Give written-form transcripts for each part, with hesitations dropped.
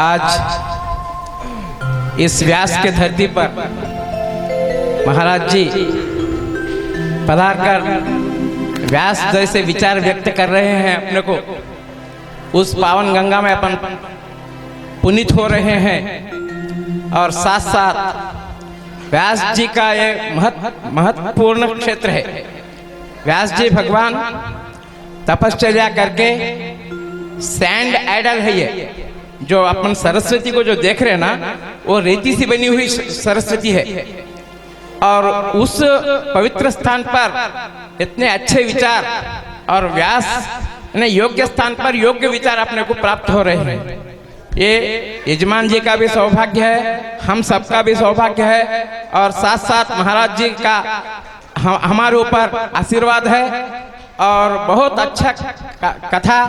आज इस व्यास के धरती पर महाराज जी पधार कर व्यास जैसे विचार व्यक्त कर रहे हैं, अपने को उस पावन गंगा में अपन पुनीत हो रहे हैं। और साथ साथ व्यास जी का ये महत्वपूर्ण क्षेत्र है। व्यास जी भगवान तपश्चर्या करके सैंड आइडल है ये, जो अपन सरस्वती को जो देख रहे हैं ना, वो रेती से बनी हुई सरस्वती है। और उस पवित्र स्थान पर इतने अच्छे विचार और व्यास ने योग्य स्थान पर योग्य विचार अपने को प्राप्त हो रहे हैं। ये यजमान जी का भी सौभाग्य है, हम सबका भी सौभाग्य है। और साथ साथ महाराज जी का हमारे ऊपर आशीर्वाद है। और बहुत अच्छा कथा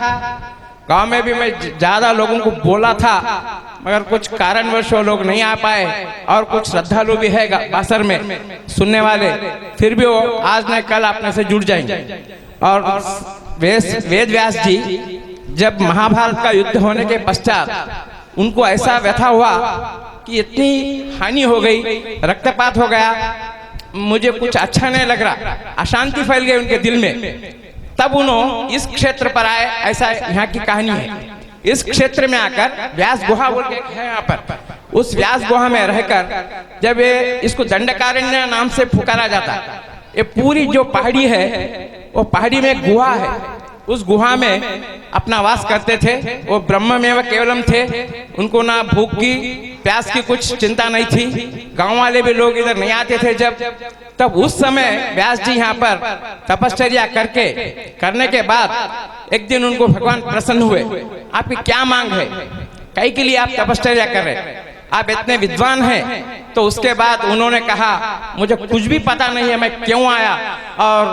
गांव में भी मैं ज़्यादा लोगों को बोला था, मगर कुछ कारणवश वो लोग नहीं आ पाए। और कुछ श्रद्धालु भी है बासर में सुनने वाले, फिर भी वो आज न कल अपने से जुड़ जाएंगे। और वेद व्यास जी जब महाभारत का युद्ध होने के पश्चात उनको ऐसा व्यथा हुआ कि इतनी हानि हो गई, रक्तपात हो गया, मुझे कुछ अच्छा नहीं लग रहा, अशांति फैल गई उनके दिल में। तब उन्होंने इस क्षेत्र पर आए, ऐसा यहाँ की कहानी है। इस क्षेत्र में आकर व्यास गुहा बोल के है यहाँ पर, उस व्यास गुहा में रहकर जब ये इसको दंडकारण्य नाम से पुकारा जाता, ये पूरी जो पहाड़ी है वो पहाड़ी में गुहा है। उस गुहा में अपना वास करते थे। वो ब्रह्ममेव केवलम थे, उनको ना भूख की प्यास की कुछ चिंता नहीं थी। गांव वाले भी लोग इधर नहीं आते थे जब तब उस समय व्यास जी यहाँ पर तपश्चर्या करने के बाद एक दिन उनको भगवान प्रसन्न हुए। आपकी क्या मांग है, कई के लिए आप तपश्चर्या कर रहे, आप इतने विद्वान हैं? तो उसके बाद उन्होंने कहा, मुझे कुछ भी पता नहीं है मैं क्यों आया, और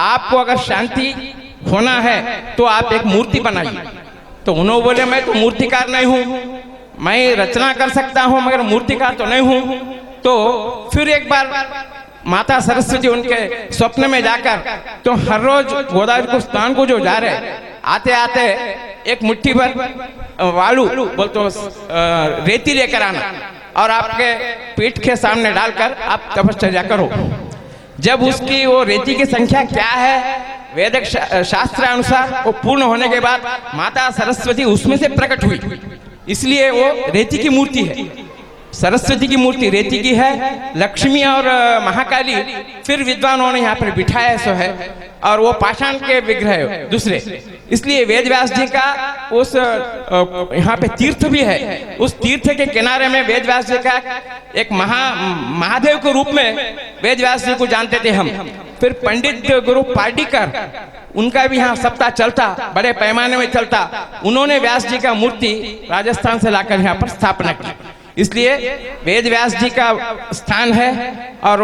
आपको अगर शांति होना है तो आप एक मूर्ति बनाइए। तो उन्होंने बोले, मैं तो मूर्तिकार नहीं हूँ, मैं रचना कर सकता हूँ मगर मूर्तिकार तो नहीं हूँ। तो फिर एक बार माता सरस्वती उनके स्वप्न में जाकर, तो हर रोज गोदावरी को स्नान को जो जा रहे, आते आते एक मुट्ठी भर वालू बोल तो रेती लेकर आना और आपके पीठ के सामने डालकर आप तपश्चर्या करो। जब उसकी वो रेती की संख्या क्या है वैदिक शास्त्र अनुसार वो पूर्ण होने के बाद माता सरस्वती उसमें से प्रकट हुई, इसलिए वो रेती की मूर्ति है। सरस्वती की मूर्ति रेती की है, लक्ष्मी और महाकाली फिर विद्वानों ने यहाँ पर बिठाया सो है, और वो पाषाण के विग्रह दूसरे। इसलिए वेद व्यास जी का उस यहाँ पे तीर्थ भी है, उस तीर्थ के किनारे में वेद व्यास जी का एक महादेव के रूप में वेद व्यास जी को जानते थे हम। फिर पंडित गुरु पार्टिकर, उनका भी यहाँ सप्ताह चलता, बड़े पैमाने में चलता। उन्होंने व्यास जी का मूर्ति राजस्थान से लाकर यहाँ पर स्थापना की। इसलिए वेद व्यास जी का स्थान है और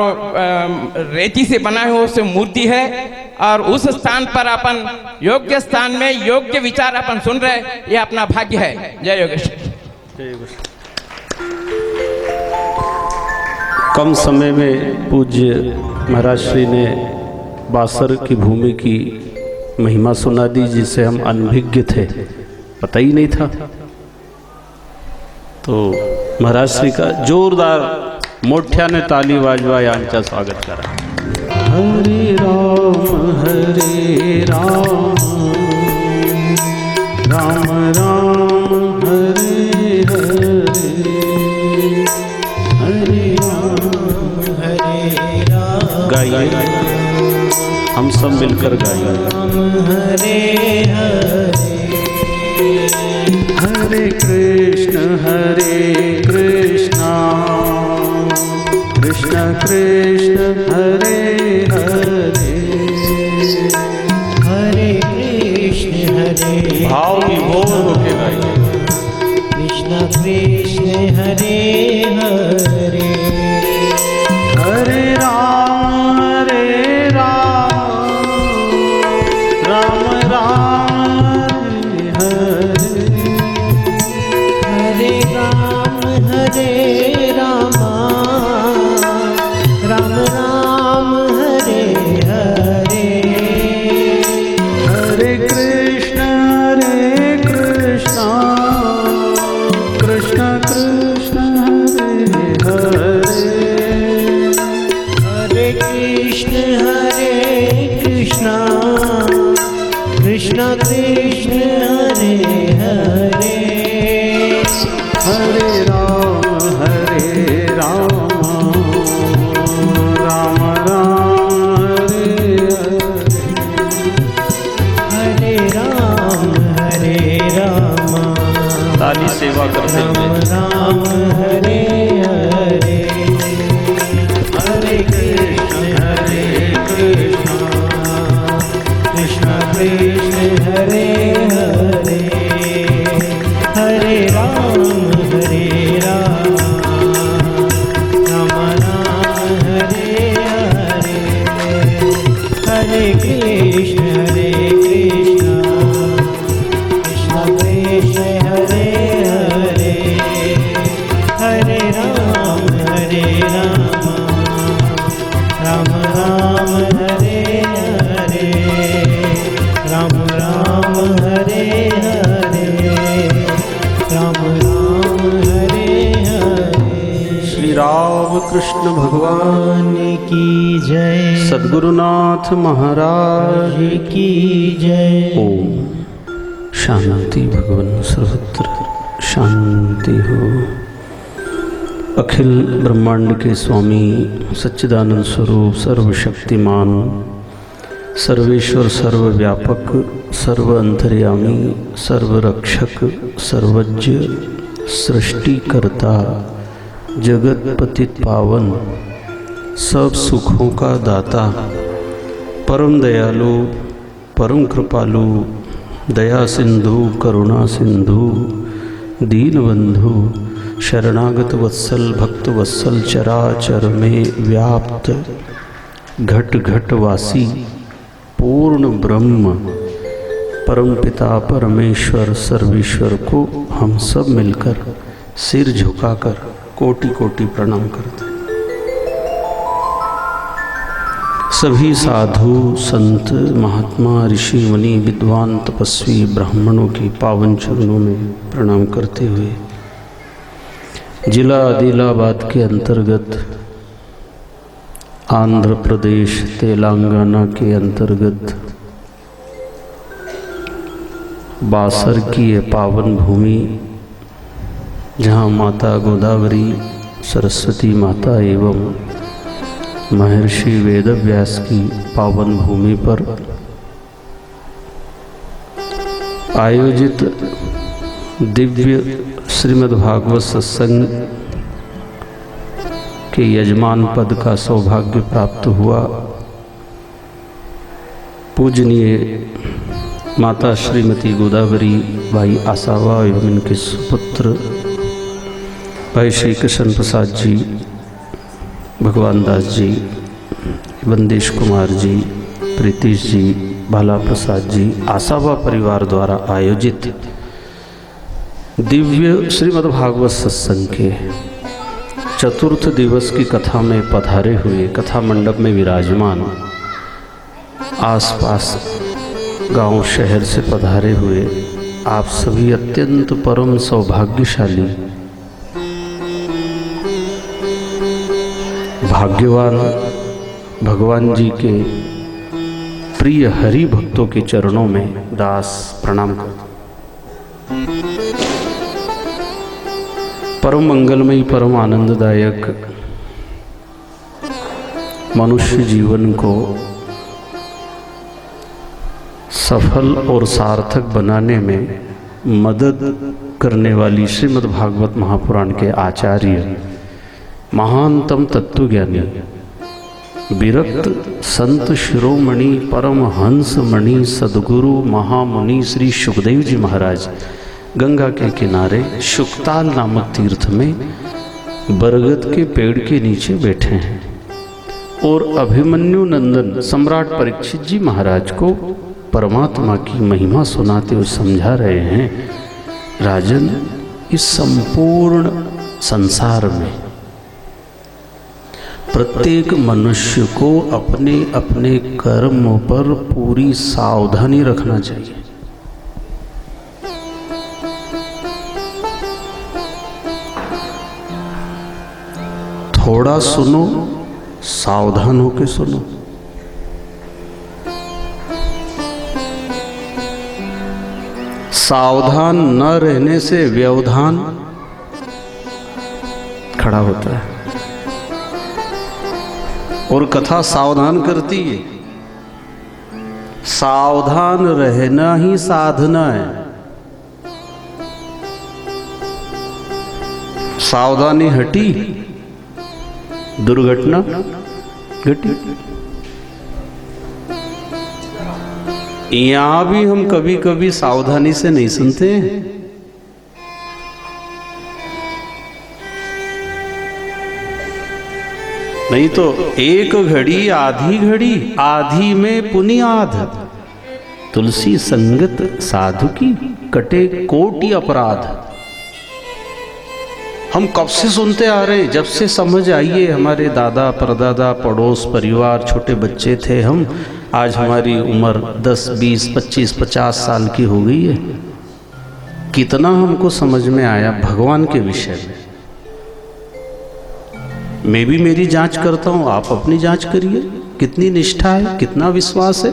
रेती से बना हुआ उस मूर्ति है, और उस स्थान पर अपन योग्य स्थान में योग्य विचार अपन सुन रहे, ये अपना भाग्य है। जय योगेश। कम समय में पूज्य महाराज श्री ने बासर की भूमि की महिमा सुना दी, जिसे हम अनभिज्ञ थे, पता ही नहीं था। तो महाराज श्री का जोरदार मोठ्याने ताली वाजवा यांचा स्वागत करा। हरे राम राम राम हरे हरे, हरे गाइए, हम सब मिलकर गाइए। हरे हरे हरे कृष्ण कृष्ण कृष्ण हरे हरे। हरे कृष्ण हरे भाव विभोर होके गाइए। कृष्ण कृष्ण हरे हरे हरे राम राम राम हरे हरे राम राम राम हरे हरे हरे कृष्ण कृष्ण कृष्ण हरे हरे। हरे कृष्ण कृष्ण कृष्ण हरे हरे हरे राम राम राम हरे हरे। हरे राम ताली सेवा करते राम हुए। राम हरे हरे हरे कृष्ण कृष्ण कृष्ण हरे हरे हरे राम राम राम हरे हरे हरे कृष्ण कृष्ण कृष्ण हरे हरे हरे राम राम राम हरे हरे राम राम हरे हरे राम राम हरे हरे। श्री राम कृष्ण भगवान की जय, सद्गुरुनाथ महाराज की जय। ओम शांति। भगवान सर्वत्र शांति हो। अखिल ब्रह्मांड के स्वामी सच्चिदानंद स्वरूप सर्वशक्तिमान सर्वेश्वर सर्वव्यापक सर्व अंतर्यामी सर्वरक्षक सर्वज्ञ सृष्टिकर्ता जगत पतित पावन सब सुखों का दाता परम दयालु परम कृपालु दया सिंधु करुणा सिंधु दीनबंधु शरणागत वत्सल भक्त वत्सल चराचर में व्याप्त घट घट वासी पूर्ण ब्रह्म परमपिता परमेश्वर सर्वेश्वर को हम सब मिलकर सिर झुकाकर कोटि कोटि प्रणाम करते हैं। सभी साधु संत महात्मा ऋषि मुनि विद्वान तपस्वी ब्राह्मणों की पावन चरणों में प्रणाम करते हुए जिला आदिलाबाद के अंतर्गत आंध्र प्रदेश तेलंगाना के अंतर्गत बासर की ये पावन भूमि जहाँ माता गोदावरी सरस्वती माता एवं महर्षि वेदव्यास की पावन भूमि पर आयोजित दिव्य श्रीमद्भागवत सत्संग के यजमान पद का सौभाग्य प्राप्त हुआ। पूजनीय माता श्रीमती गोदावरी भाई आसावा एवं इनके सुपुत्र भाई श्री कृष्ण प्रसाद जी, भगवान दास जी, बंदेश कुमार जी, प्रीतीश जी, बाला प्रसाद जी, आसावा परिवार द्वारा आयोजित दिव्य श्रीमद्भागवत सत्संग के चतुर्थ दिवस की कथा में पधारे हुए कथा मंडप में विराजमान आसपास गांव शहर से पधारे हुए आप सभी अत्यंत परम सौभाग्यशाली भाग्यवान भगवान जी के प्रिय हरि भक्तों के चरणों में दास प्रणाम करता। परम मंगलमयी परम आनंददायक मनुष्य जीवन को सफल और सार्थक बनाने में मदद करने वाली श्रीमद् भागवत महापुराण के आचार्य, महानतम तत्वज्ञानी, विरक्त संत शिरोमणि परमहंस मणि सद्गुरु महामुनि श्री सुखदेव जी महाराज गंगा के किनारे शुकताल नामक तीर्थ में बरगद के पेड़ के नीचे बैठे हैं और अभिमन्यु नंदन सम्राट परीक्षित जी महाराज को परमात्मा की महिमा सुनाते हुए समझा रहे हैं, राजन, इस संपूर्ण संसार में प्रत्येक मनुष्य को अपने अपने कर्म पर पूरी सावधानी रखना चाहिए। थोड़ा सुनो, सावधान होके सुनो। सावधान न रहने से व्यवधान खड़ा होता है और कथा सावधान करती है। सावधान रहना ही साधना है। सावधानी हटी, दुर्घटना घटी। यहां भी हम कभी कभी सावधानी से नहीं सुनते हैं। नहीं तो एक घड़ी आधी घड़ी, आधी में पुनियाद। तुलसी संगत साधु की कटे कोटि अपराध। हम कब से सुनते आ रहे हैं, जब से समझ आइए। हमारे दादा परदादा, पड़ोस, परिवार, छोटे बच्चे थे हम। आज हमारी उम्र 10, 20, 25, 50 साल की हो गई है। कितना हमको समझ में आया भगवान के विषय में। मैं भी मेरी जांच करता हूं, आप अपनी जांच करिए। कितनी निष्ठा है, कितना विश्वास है।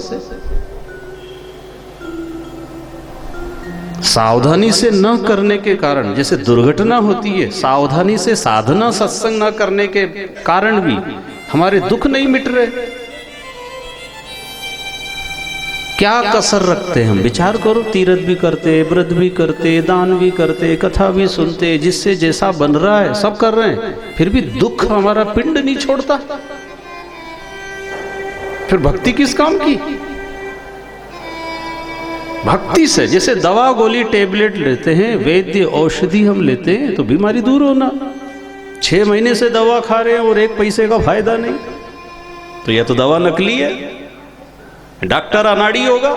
सावधानी से न करने के कारण जैसे दुर्घटना होती है, सावधानी से साधना सत्संग न करने के कारण भी हमारे दुख नहीं मिट रहे। क्या कसर रखते हैं हम? विचार करो। तीर्थ भी करते, व्रत भी करते, दान भी करते, कथा भी सुनते, जिससे जैसा बन रहा है सब कर रहे हैं, फिर भी दुख हमारा पिंड नहीं छोड़ता। फिर भक्ति किस काम की? भक्ति से जैसे दवा गोली टेबलेट लेते हैं, वैद्य औषधि हम लेते हैं तो बीमारी दूर होना। 6 महीने से दवा खा रहे हैं और 1 पैसे का फायदा नहीं, तो यह तो दवा नकली है। डॉक्टर अनाड़ी होगा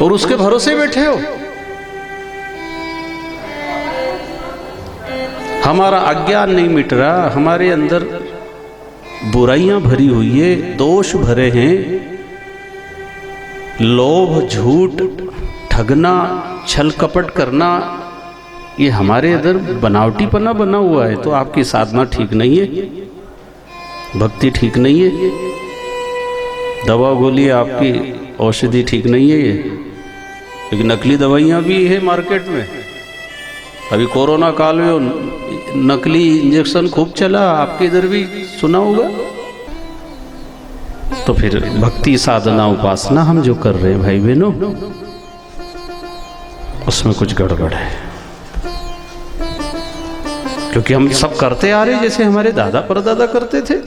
और उसके भरोसे बैठे हो। हमारा अज्ञान नहीं मिट रहा, हमारे अंदर बुराइयां भरी हुई है, दोष भरे हैं। लोभ, झूठ, ठगना, छल कपट करना, ये हमारे अंदर बनावटीपना बना हुआ है। तो आपकी साधना ठीक नहीं है, भक्ति ठीक नहीं है, दवा गोली आपकी औषधि ठीक नहीं है। ये एक नकली दवाइयाँ भी है मार्केट में। अभी कोरोना काल में नकली इंजेक्शन खूब चला, आपके इधर भी सुना होगा। तो फिर भक्ति साधना उपासना हम जो कर रहे हैं भाई बहनों, उसमें कुछ गड़बड़ है। क्योंकि हम सब करते आ रहे जैसे हमारे दादा परदादा करते थे।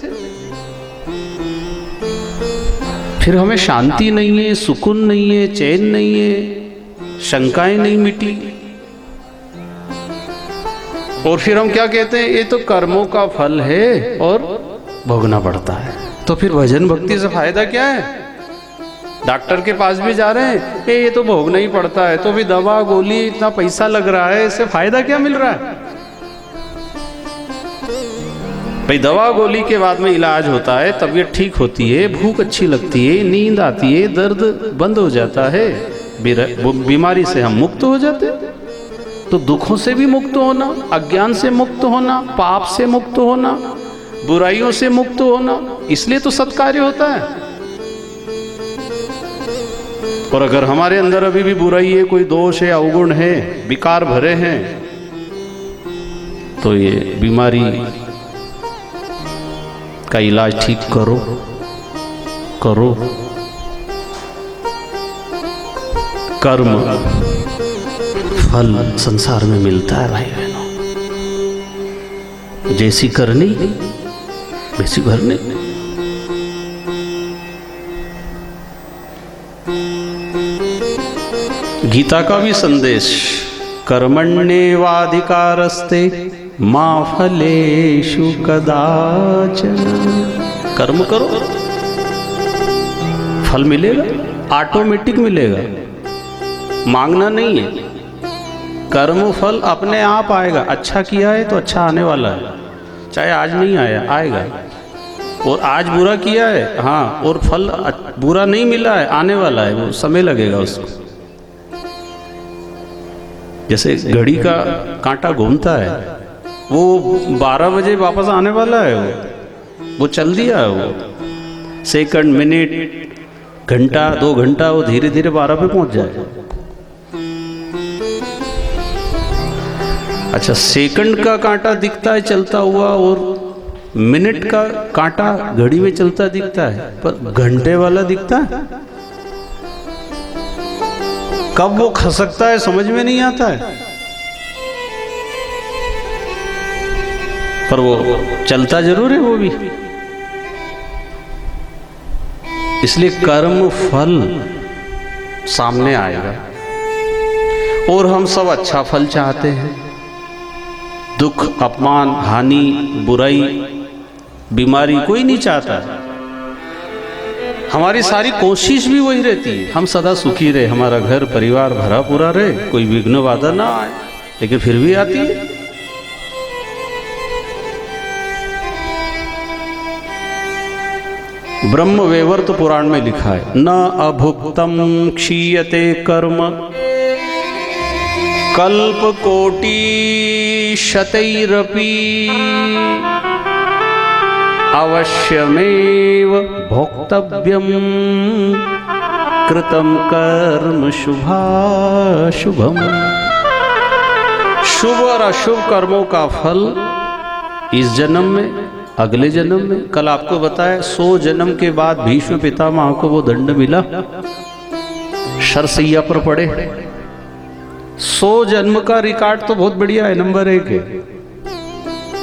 फिर हमें शांति नहीं है, सुकून नहीं है, चैन नहीं है, शंकाएं नहीं मिटी। और फिर हम क्या कहते हैं, ये तो कर्मों का फल है और भोगना पड़ता है। तो फिर भजन भक्ति से फायदा क्या है? डॉक्टर के पास भी जा रहे हैं, ये तो भोगना ही पड़ता है, तो भी दवा गोली इतना पैसा लग रहा है, इससे फायदा क्या मिल रहा है? भाई दवा गोली के बाद में इलाज होता है, तबीयत ठीक होती है, भूख अच्छी लगती है, नींद आती है, दर्द बंद हो जाता है, बीमारी से हम मुक्त हो जाते हैं। तो दुखों से भी मुक्त होना, अज्ञान से मुक्त होना, पाप से मुक्त होना, बुराइयों से मुक्त होना, इसलिए तो सत्कार्य होता है। और अगर हमारे अंदर अभी भी बुराई है, कोई दोष है, अवगुण है, विकार भरे हैं, तो ये बीमारी का इलाज ठीक करो करो। कर्म फल संसार में मिलता है भाई बहनों, जैसी करनी वैसी भरनी। गीता का भी संदेश, कर्मण्येवाधिकारस्ते मा फलेषु कदाचन। कर्म करो, फल मिलेगा, ऑटोमेटिक मिलेगा, मांगना नहीं है। कर्म फल अपने आप आएगा। अच्छा किया है तो अच्छा आने वाला है, चाहे आज नहीं आया आएगा। और आज बुरा किया है, हाँ, और फल बुरा नहीं मिला है, आने वाला है, वो समय लगेगा उसको। जैसे घड़ी का कांटा घूमता है, वो 12 बजे वापस आने वाला है, वो चल दिया है, वो सेकंड मिनट घंटा 2 घंटा वो धीरे धीरे 12 पे पहुंच जाएगा। अच्छा, सेकंड का कांटा दिखता है चलता हुआ, और मिनट का कांटा घड़ी में चलता दिखता है, पर घंटे वाला दिखता है? कब वो खसकता है समझ में नहीं आता है, पर वो चलता जरूर है वो भी। इसलिए कर्म फल सामने आएगा, और हम सब अच्छा फल चाहते हैं। दुख, अपमान, हानि, बुराई, बीमारी कोई नहीं चाहता। हमारी सारी कोशिश भी वही रहती है, हम सदा सुखी रहे, हमारा घर परिवार भरा पूरा रहे, कोई विघ्न बाधा ना आए, लेकिन फिर भी आती है। ब्रह्म वैवर्त पुराण में लिखा है, न अभुक्तम क्षीयते कर्म कल्प कोटि शतैरपि अवश्यमेव भोक्तव्यम कृतं कर्म शुभाशुभम। शुभ और अशुभ कर्मों का फल इस जन्म में, अगले जन्म में। कल आपको बताया 100 जन्म के बाद भीष्म पितामह को वो दंड मिला, शरसैया पर पड़े। 100 जन्म का रिकॉर्ड तो बहुत बढ़िया है, नंबर 1 है,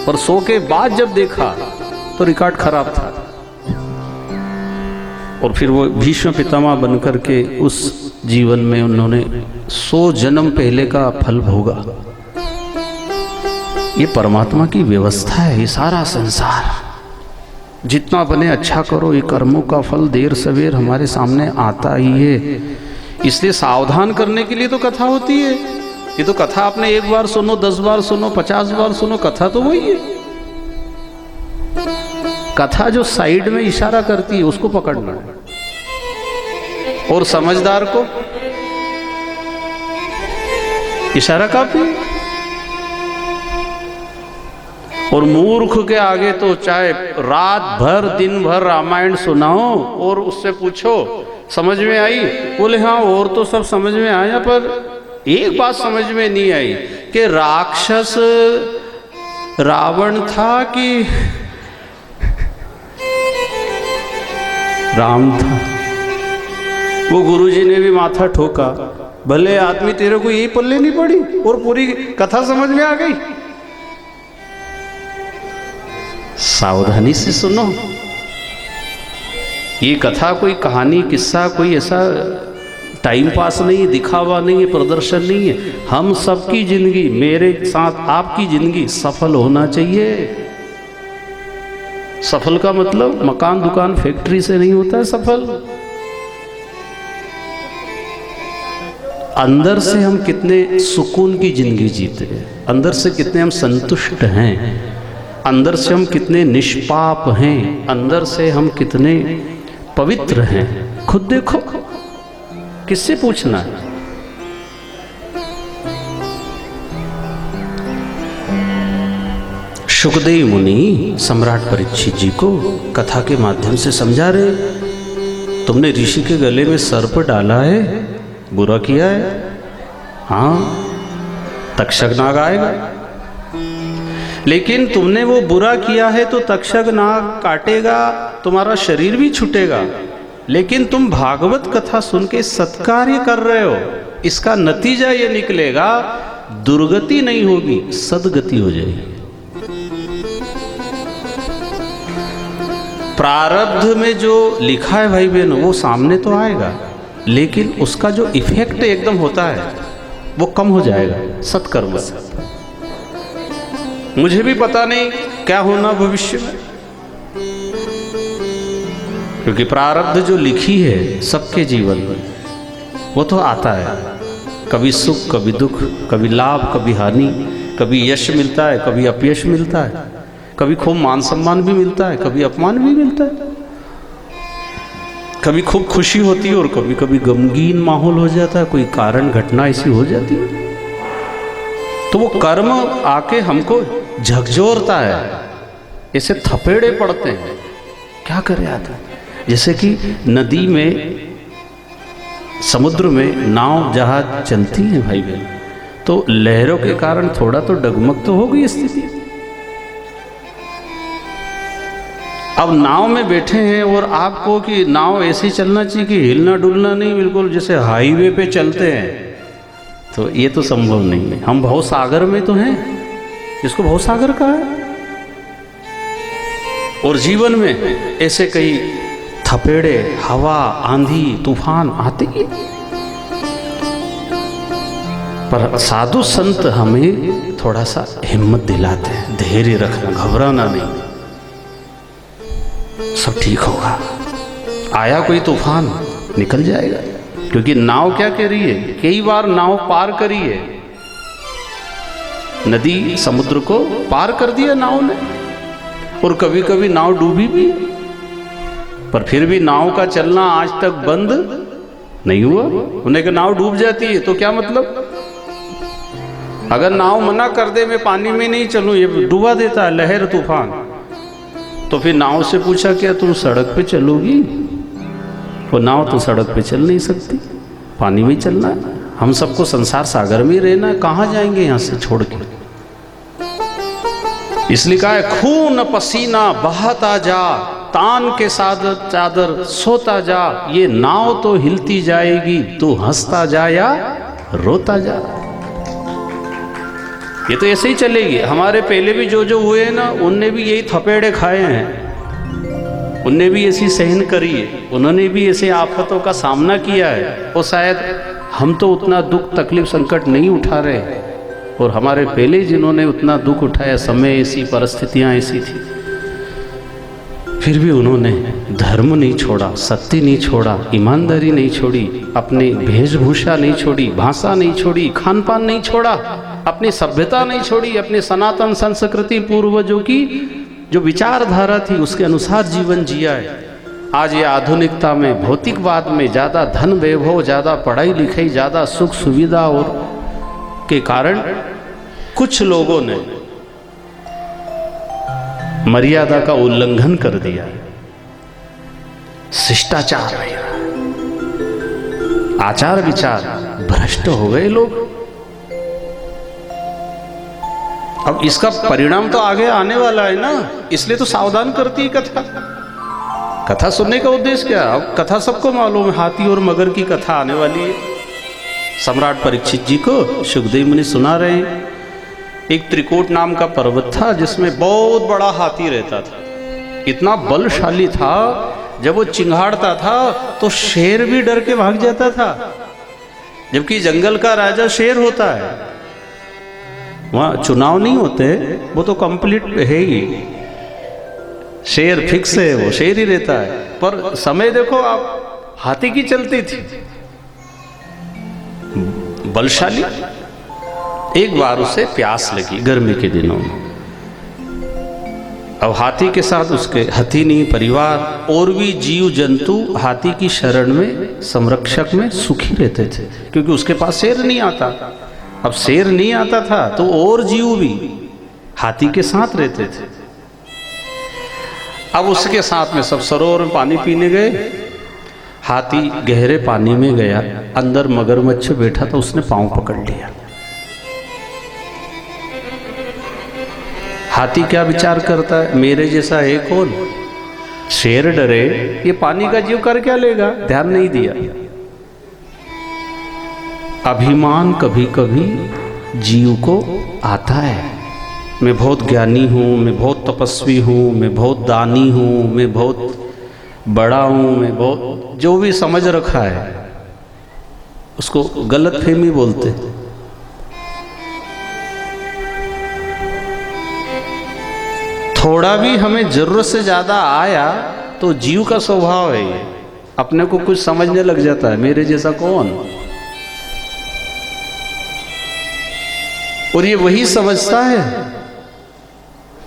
पर 100 के बाद जब देखा तो रिकॉर्ड खराब था। और फिर वो भीष्म पितामह बनकर के उस जीवन में उन्होंने 100 जन्म पहले का फल भोगा। ये परमात्मा की व्यवस्था है। ये सारा संसार जितना बने अच्छा करो, ये कर्मों का फल देर सवेर हमारे सामने आता ही है। इसलिए सावधान करने के लिए तो कथा होती है। ये तो कथा आपने 1 बार सुनो, 10 बार सुनो, 50 बार सुनो, कथा तो वही है। कथा जो साइड में इशारा करती है उसको पकड़ना है, और समझदार को इशारा काफी, और मूर्ख के आगे तो चाहे रात भर दिन भर रामायण सुनाओ और उससे पूछो समझ में आई, बोले हाँ और तो सब समझ में आया, पर एक बात समझ में नहीं आई कि राक्षस रावण था कि राम था। वो गुरुजी ने भी माथा ठोका, भले आदमी तेरे को यही पल्ले नहीं पड़ी और पूरी कथा समझ में आ गई। सावधानी से सुनो, ये कथा कोई कहानी किस्सा कोई ऐसा टाइम पास नहीं है, दिखावा नहीं है, प्रदर्शन नहीं है। हम सबकी जिंदगी, मेरे साथ आपकी जिंदगी सफल होना चाहिए। सफल का मतलब मकान दुकान फैक्ट्री से नहीं होता है सफल। अंदर से हम कितने सुकून की जिंदगी जीते हैं, अंदर से कितने हम संतुष्ट हैं, अंदर से हम कितने निष्पाप हैं, अंदर से हम कितने पवित्र हैं, खुद देखो। किससे पूछना है? सुखदेव मुनि सम्राट परीक्षित जी को कथा के माध्यम से समझा रहे, तुमने ऋषि के गले में सर्प डाला है, बुरा किया है, हाँ तक्षक नाग आएगा। लेकिन तुमने वो बुरा किया है तो तक्षक नाग काटेगा, तुम्हारा शरीर भी छूटेगा। लेकिन तुम भागवत कथा सुन के सत्कार्य कर रहे हो, इसका नतीजा ये निकलेगा दुर्गति नहीं होगी, सदगति हो जाएगी। प्रारब्ध में जो लिखा है भाई बहन वो सामने तो आएगा, लेकिन उसका जो इफेक्ट एकदम होता है वो कम हो जाएगा सत्कर्म से। मुझे भी पता नहीं क्या होना भविष्य में, क्योंकि प्रारब्ध जो लिखी है सबके जीवन में वो तो आता है, कभी सुख कभी दुख, कभी लाभ कभी हानि, कभी यश मिलता है कभी अपयश मिलता है, कभी खूब मान सम्मान भी मिलता है कभी अपमान भी मिलता है, कभी खूब खुशी होती है और कभी कभी गमगीन माहौल हो जाता है, कोई कारण घटना ऐसी हो जाती है। तो वो कर्म आके हमको झकझोरता है, ऐसे थपेड़े पड़ते हैं, क्या करे आता। जैसे कि नदी में समुद्र में नाव जहाज चलती है भाई बहन, तो लहरों के कारण थोड़ा तो डगमग तो हो गई स्थिति। अब नाव में बैठे हैं और आपको कि नाव ऐसे चलना चाहिए कि हिलना डुलना नहीं, बिल्कुल जैसे हाईवे पे चलते हैं, तो ये तो संभव नहीं है। हम भवसागर में तो हैं, इसको भवसागर कहा है। और जीवन में ऐसे कई थपेड़े, हवा, आंधी, तूफान आते ही, पर साधु संत हमें थोड़ा सा हिम्मत दिलाते हैं, धैर्य रखना, घबराना नहीं, सब ठीक होगा। आया कोई तूफान निकल जाएगा, क्योंकि नाव क्या कह रही है, कई बार नाव पार करी है, नदी समुद्र को पार कर दिया नाव ने, और कभी कभी नाव डूबी भी, पर फिर भी नाव का चलना आज तक बंद नहीं हुआ। उन्हें कि नाव डूब जाती है तो क्या मतलब, अगर नाव मना कर दे मैं पानी में नहीं चलूं, ये डुबा देता है लहर तूफान, तो फिर नाव से पूछा क्या तुम सड़क पे चलोगी, वो नाव तो सड़क पे चल नहीं सकती, पानी में चलना है। हम सबको संसार सागर में रहना है, कहाँ जाएंगे यहाँ से छोड़ के। इसलिए कहा है खून पसीना बहाता जा, तान के साथ चादर सोता जा, ये नाव तो हिलती जाएगी, तू हंसता जा या रोता जा। ये तो ऐसे ही चलेगी। हमारे पहले भी जो हुए हैं ना, उनने भी यही थपेड़े खाए हैं, उनने भी ऐसी सहन करी है, उन्होंने भी ऐसे आफतों का सामना किया है। और शायद हम तो उतना दुख तकलीफ संकट नहीं उठा रहे, और हमारे पहले जिन्होंने उतना दुख उठाया, समय ऐसी, परिस्थितियां ऐसी थी, फिर भी उन्होंने धर्म नहीं छोड़ा, सत्य नहीं छोड़ा, ईमानदारी नहीं छोड़ी, अपनी वेशभूषा नहीं छोड़ी, भाषा नहीं छोड़ी, खान पान नहीं छोड़ा, अपनी सभ्यता नहीं छोड़ी, अपनी सनातन संस्कृति पूर्वजों की जो विचारधारा थी उसके अनुसार जीवन जिया है। आज ये आधुनिकता में, भौतिकवाद में ज़्यादा धन वैभव, ज़्यादा पढ़ाई लिखाई, ज़्यादा सुख सुविधा और के कारण कुछ लोगों ने मर्यादा का उल्लंघन कर दिया, शिष्टाचार नहीं रहा, आचार विचार भ्रष्ट हो गए लोग। अब इसका परिणाम तो आगे आने वाला है ना, इसलिए तो सावधान करती है कथा। कथा सुनने का उद्देश्य क्या? अब कथा सबको मालूम है, हाथी और मगर की कथा आने वाली है। सम्राट परीक्षित जी को सुखदेव मुनि सुना रहे हैं। एक त्रिकोट नाम का पर्वत था जिसमें बहुत बड़ा हाथी रहता था, इतना बलशाली था, जब वो चिंगाड़ता था तो शेर भी डर के भाग जाता था, जबकि जंगल का राजा शेर होता है। वहाँ चुनाव नहीं होते, वो तो कंप्लीट है ही, शेर फिक्स है, वो शेर ही रहता है। पर समय देखो आप, हाथी की चलती थी, बलशाली। एक बार उसे प्यास लगी गर्मी के दिनों में। अब हाथी के साथ उसके हथिनी परिवार और भी जीव जंतु हाथी की शरण में, संरक्षक में सुखी रहते थे, क्योंकि उसके पास शेर नहीं आता। अब शेर नहीं आता था तो और जीव भी हाथी के साथ रहते थे। अब उसके साथ में सब सरोवर में पानी पीने गए। हाथी गहरे पानी में गया, अंदर मगरमच्छ बैठा था, उसने पांव पकड़ लिया। हाथी क्या विचार करता है, मेरे जैसा है कौन? शेर डरे, ये पानी का जीव कर क्या लेगा, ध्यान नहीं दिया। अभिमान कभी कभी जीव को आता है, मैं बहुत ज्ञानी हूँ, मैं बहुत तपस्वी हूँ, मैं बहुत दानी हूँ, मैं बहुत बड़ा हूँ, मैं बहुत, जो भी समझ रखा है उसको गलतफहमी बोलते। थोड़ा भी हमें जरूरत से ज्यादा आया तो जीव का स्वभाव है ये, अपने को कुछ समझने लग जाता है, मेरे जैसा कौन। और ये वही समझता है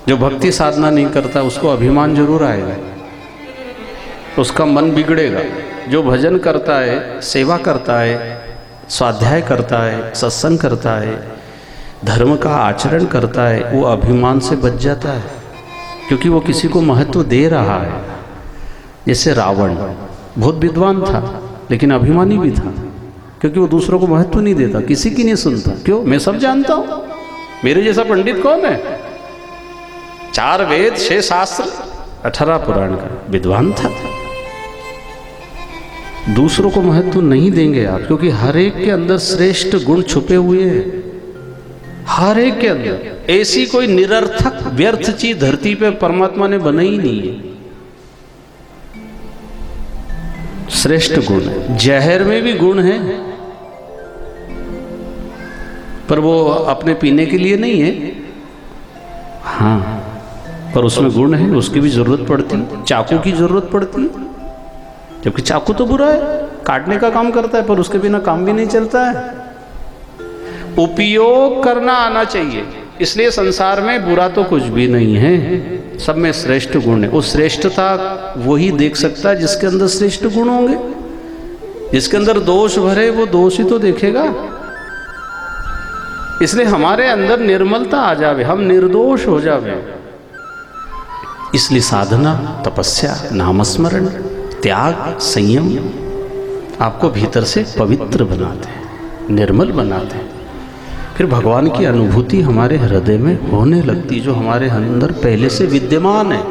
जो भक्ति साधना नहीं करता, उसको अभिमान जरूर आएगा, उसका मन बिगड़ेगा। जो भजन करता है, सेवा करता है, स्वाध्याय करता है, सत्संग करता है, धर्म का आचरण करता है, वो अभिमान से बच जाता है, क्योंकि वो किसी को महत्व दे रहा है। जैसे रावण बहुत विद्वान था लेकिन अभिमानी भी था, क्योंकि वो दूसरों को महत्व नहीं देता, किसी की नहीं सुनता। क्यों? मैं सब जानता हूं, मेरे जैसा पंडित कौन है? 4 वेद, 6 शास्त्र, 18 पुराण का विद्वान था। दूसरों को महत्व नहीं देंगे आप, क्योंकि हर एक के अंदर श्रेष्ठ गुण छुपे हुए हैं। हर एक के अंदर ऐसी कोई निरर्थक व्यर्थ चीज धरती पे परमात्मा ने बनाई नहीं है। श्रेष्ठ गुण है। जहर में भी गुण है, पर वो अपने पीने के लिए नहीं है। हाँ, पर उसमें गुण है, उसकी भी जरूरत पड़ती, चाकू की जरूरत पड़ती, जबकि चाकू तो बुरा है, काटने का काम करता है, पर उसके बिना काम भी नहीं चलता है। उपयोग करना आना चाहिए। इसलिए संसार में बुरा तो कुछ भी नहीं है, सब में श्रेष्ठ गुण है। उस श्रेष्ठता वही देख सकता है जिसके अंदर श्रेष्ठ गुण होंगे। जिसके अंदर दोष भरे वो दोष ही तो देखेगा। इसलिए हमारे अंदर निर्मलता आ जावे, हम निर्दोष हो जावे। इसलिए साधना, तपस्या, नामस्मरण, त्याग, संयम आपको भीतर से पवित्र बनाते हैं, निर्मल बनाते हैं। फिर भगवान की अनुभूति हमारे हृदय में होने लगती, जो हमारे अंदर पहले से विद्यमान है।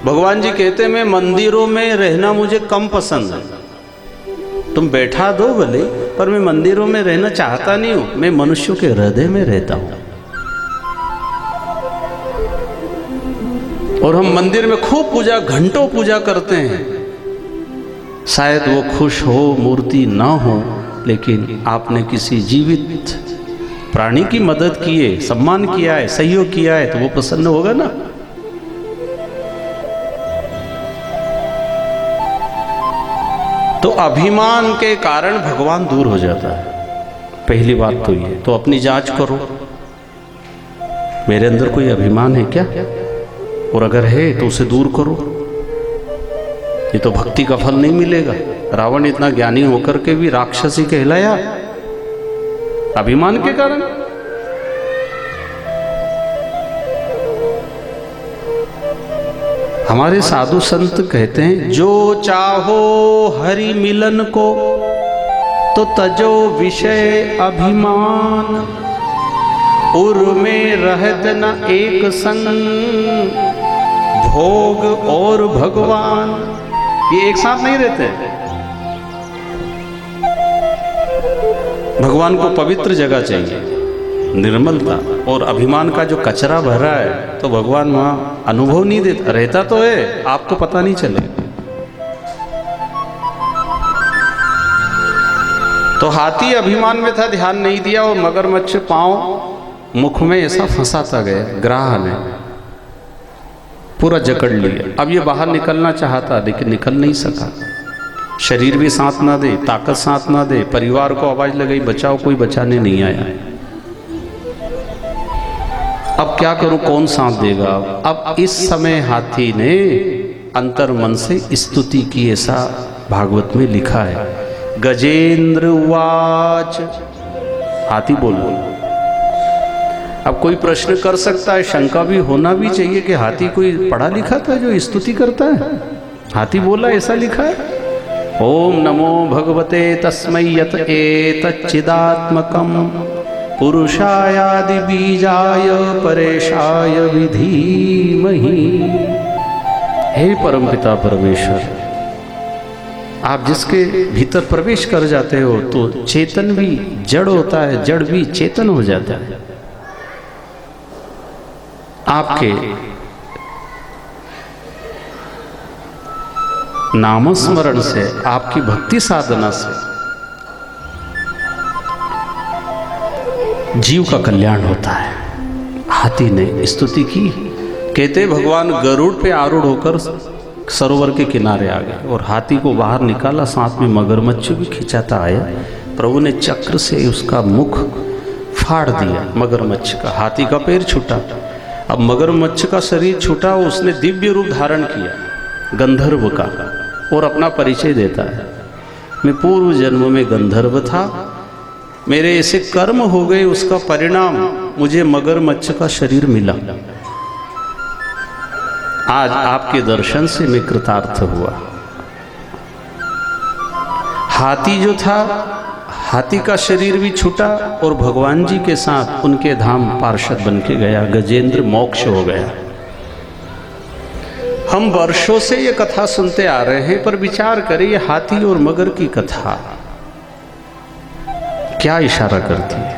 भगवान जी कहते हैं, मैं मंदिरों में रहना मुझे कम पसंद है। तुम बैठा दो भले, पर मैं मंदिरों में रहना चाहता नहीं हूं। मैं मनुष्यों के हृदय में रहता हूं। और हम मंदिर में खूब पूजा, घंटों पूजा करते हैं। शायद वो खुश हो, मूर्ति ना हो, लेकिन आपने किसी जीवित प्राणी की मदद की है, सम्मान किया है, सहयोग किया है, तो वो प्रसन्न होगा ना। तो अभिमान के कारण भगवान दूर हो जाता है। पहली बात तो ये, तो अपनी जांच करो, मेरे अंदर कोई अभिमान है क्या? और अगर है तो उसे दूर करो। ये तो भक्ति का फल नहीं मिलेगा। रावण इतना ज्ञानी होकर के भी राक्षसी कहलाया अभिमान के कारण। हमारे साधु संत कहते हैं, जो चाहो हरि मिलन को तो तजो विषय अभिमान, उर में रहत न एक संग, भोग और भगवान। ये एक साथ नहीं रहते। भगवान को पवित्र जगह चाहिए, निर्मलता। और अभिमान का जो कचरा भरा है, तो भगवान वहां अनुभव नहीं देता। रहता तो है, आपको पता नहीं चले। तो हाथी अभिमान में था, ध्यान नहीं दिया, और मगरमच्छ पांव मुख में ऐसा फंसाता गया, ग्राह ने पूरा जकड़ लिया। अब ये बाहर निकलना चाहता, लेकिन निकल नहीं सका। शरीर भी साथ ना दे, ताकत साथ ना दे, परिवार को आवाज लगाई, बचाओ, कोई बचाने नहीं आया। अब क्या करूं, कौन साथ देगा? अब इस समय हाथी ने अंतर मन से स्तुति की, ऐसा भागवत में लिखा है। गजेंद्र उवाच, हाथी बोलो। अब कोई प्रश्न कर सकता है, शंका भी होना भी चाहिए कि हाथी कोई पढ़ा लिखा था जो स्तुति करता है? हाथी बोला, ऐसा लिखा है। ओम नमो भगवते तस्मै यत एतच्चिदात्मकं पुरुषायादि बीजाय परेशाय विधीमहि। हे परमपिता परमेश्वर, आप जिसके भीतर प्रवेश कर जाते हो तो चेतन भी जड़ होता है, जड़ भी चेतन हो जाता है। आपके नामस्मरण से, आपकी भक्ति साधना से जीव का कल्याण होता है। हाथी ने स्तुति की, कहते भगवान गरुड़ पे आरूढ़ होकर सरोवर के किनारे आ गए और हाथी को बाहर निकाला, साथ में मगरमच्छ भी खिंचाता आया। प्रभु ने चक्र से उसका मुख फाड़ दिया मगरमच्छ का, हाथी का पैर छूटा। अब मगरमच्छ का शरीर छूटा, उसने दिव्य रूप धारण किया गंधर्व का और अपना परिचय देता है, मैं पूर्व जन्म में गंधर्व था, मेरे ऐसे कर्म हो गए, उसका परिणाम मुझे मगरमच्छ का शरीर मिला। आज आपके दर्शन से मैं कृतार्थ हुआ। हाथी जो था, हाथी का शरीर भी छूटा और भगवान जी के साथ उनके धाम पार्षद बन के गया, गजेंद्र मोक्ष हो गया। हम वर्षों से ये कथा सुनते आ रहे हैं, पर विचार करें ये हाथी और मगर की कथा क्या इशारा करती है।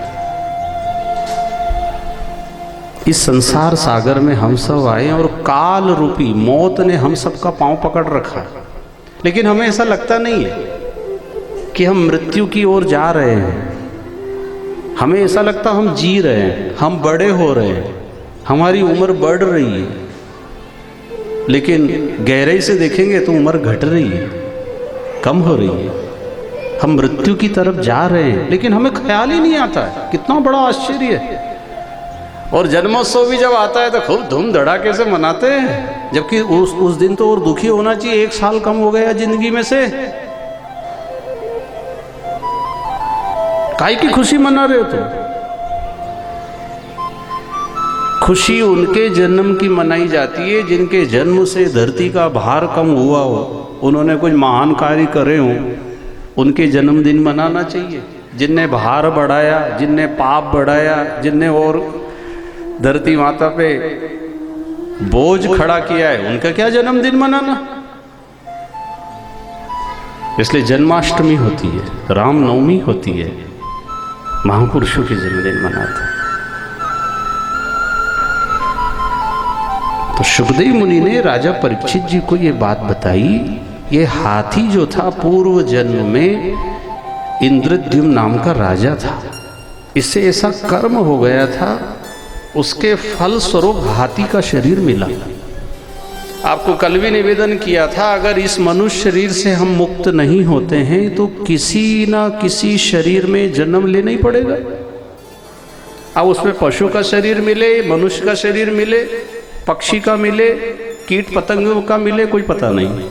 इस संसार सागर में हम सब आए और काल रूपी मौत ने हम सबका पांव पकड़ रखा, लेकिन हमें ऐसा लगता नहीं है कि हम मृत्यु की ओर जा रहे हैं। हमें ऐसा लगता हम जी रहे हैं, हम बड़े हो रहे हैं, हमारी उम्र बढ़ रही है, लेकिन गहराई से देखेंगे तो उम्र घट रही है, कम हो रही है। हम मृत्यु की तरफ जा रहे हैं, लेकिन हमें ख्याल ही नहीं आता है। कितना बड़ा आश्चर्य है। और जन्मोत्सव भी जब आता है तो खूब धूम धड़ाके से मनाते हैं, जबकि उस दिन तो और दुखी होना चाहिए, 1 साल कम हो गया जिंदगी में से। काहे की खुशी मना रहे हो तुम? खुशी उनके जन्म की मनाई जाती है जिनके जन्म से धरती का भार कम हुआ हो, उन्होंने कुछ महान कार्य करे हों, उनके जन्मदिन मनाना चाहिए। जिनने भार बढ़ाया, जिनने पाप बढ़ाया, जिनने और धरती माता पे बोझ खड़ा किया है, उनका क्या जन्मदिन मनाना। इसलिए जन्माष्टमी होती है, रामनवमी होती है, महापुरुषों के जन्मदिन मनाते हैं। तो सुखदेव मुनि ने राजा परीक्षित जी को ये बात बताई। ये हाथी जो था पूर्व जन्म में इंद्रद्युम्न नाम का राजा था, इससे ऐसा कर्म हो गया था, उसके फल स्वरूप हाथी का शरीर मिला। आपको कल भी निवेदन किया था, अगर इस मनुष्य शरीर से हम मुक्त नहीं होते हैं तो किसी ना किसी शरीर में जन्म लेना ही पड़ेगा। अब उसमें पशु का शरीर मिले, मनुष्य का शरीर मिले, पक्षी का मिले, कीट पतंगों का मिले, कोई पता नहीं।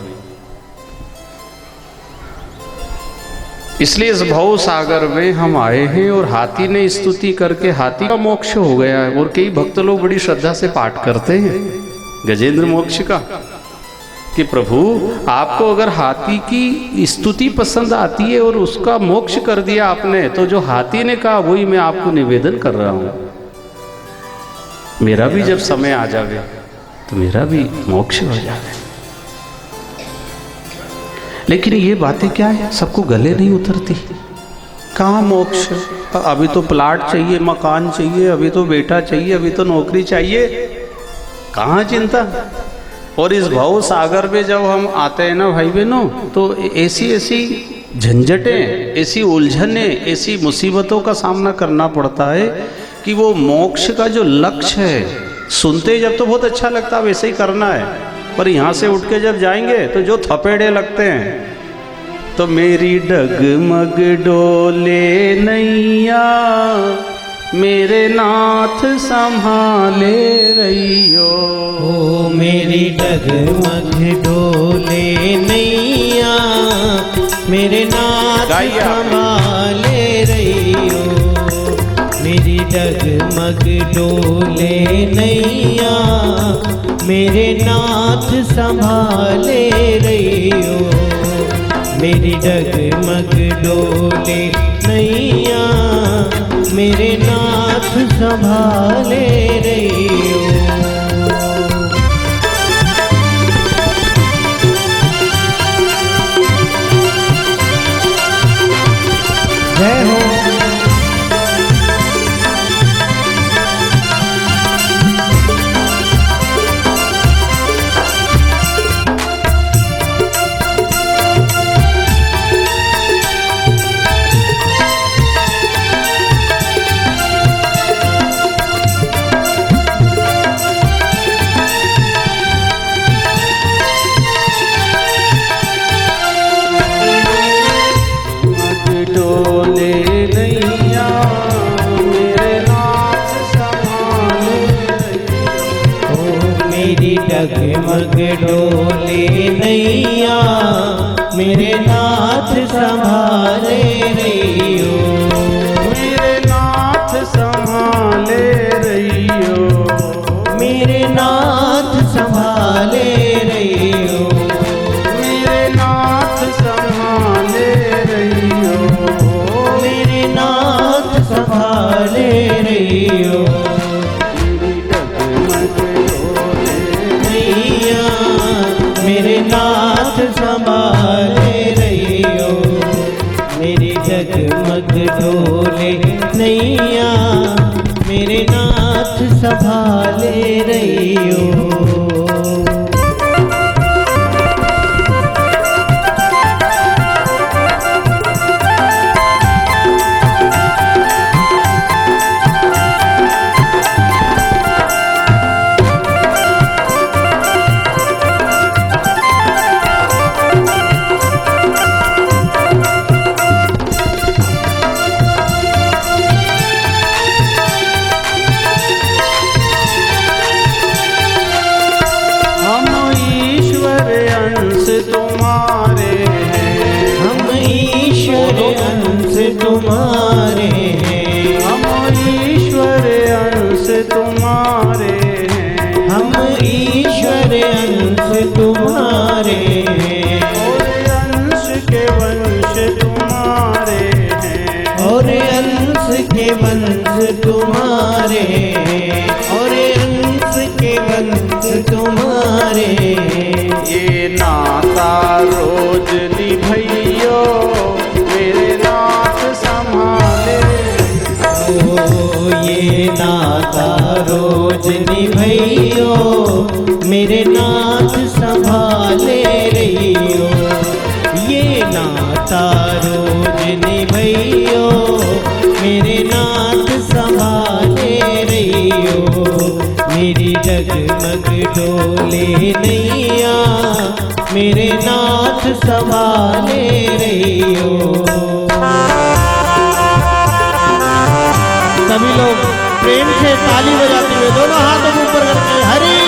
इसलिए इस भव सागर में हम आए हैं और हाथी ने स्तुति करके हाथी का मोक्ष हो गया है। और कई भक्त लोग बड़ी श्रद्धा से पाठ करते हैं गजेंद्र मोक्ष का, कि प्रभु आपको अगर हाथी की स्तुति पसंद आती है और उसका मोक्ष कर दिया आपने, तो जो हाथी ने कहा वही मैं आपको निवेदन कर रहा हूं। मेरा भी जब समय आ जावे तो मेरा भी मोक्ष हो जावे। लेकिन ये बातें क्या है, सबको गले नहीं उतरती। कहाँ मोक्ष? अभी तो प्लाट चाहिए, मकान चाहिए, अभी तो बेटा चाहिए, अभी तो नौकरी चाहिए, कहाँ चिंता। और इस भव सागर में जब हम आते हैं ना भाई बहनों, तो ऐसी ऐसी झंझटें, ऐसी उलझनें, ऐसी मुसीबतों का सामना करना पड़ता है कि वो मोक्ष का जो लक्ष्य है, सुनते जब तो बहुत अच्छा लगता है वैसे ही करना है, पर यहाँ से उठ के जब जाएंगे तो जो थपेड़े लगते हैं। तो मेरी डगमग डोले नैया, मेरे नाथ संभाले रहियो। ओ मेरी डगमग डोले नैया, मेरे नाथ संभाले रहियो। मेरी डगमग डोले नैया, मेरे नाथ संभाले रहियो। मेरी डगमग डोले नैया, मेरे नाथ संभाले रहियो। जय हो। डोले नैया मेरे नाथ संभाले ओ मेरी डगमग डोले नैया मेरे नाथ संभाले रहियो। मेरे नाथ संभाले रहियो। मेरे नाथ संभाले रहियो। मेरे नाथ संभाले रहियो। मेरे नाथ संभाले रहियो। नैया मेरे नाथ संभाले रहियो। मेरी जगमग डोले नैया मेरे नाथ संभाले रहियो। तुम्हारे हैं। हम ईश्वर अंश तुम्हारे हैं। हम ईश्वर अंश तुम्हारे हैं। हम ईश्वर अंश तुम्हारे हैं। और अंश के वंश तुम्हारे हैं। और अंश के वंश तुम्हारे हैं। और अंश के वंश तुम्हारे हैं। ये नाता रोज निभइयो मेरे नाथ संभाले। ओ ये नाता रोज निभइयो मेरे नाथ संभाले रहियो। ये नाता रोज निभइयो मेरे नाथ संभाले रहियो। मेरी जगमग डोले नैया मेरे नाथ संभाले रहियो। सभी लोग प्रेम से ताली बजाते हुए दोनों हाथों को ऊपर करके हरि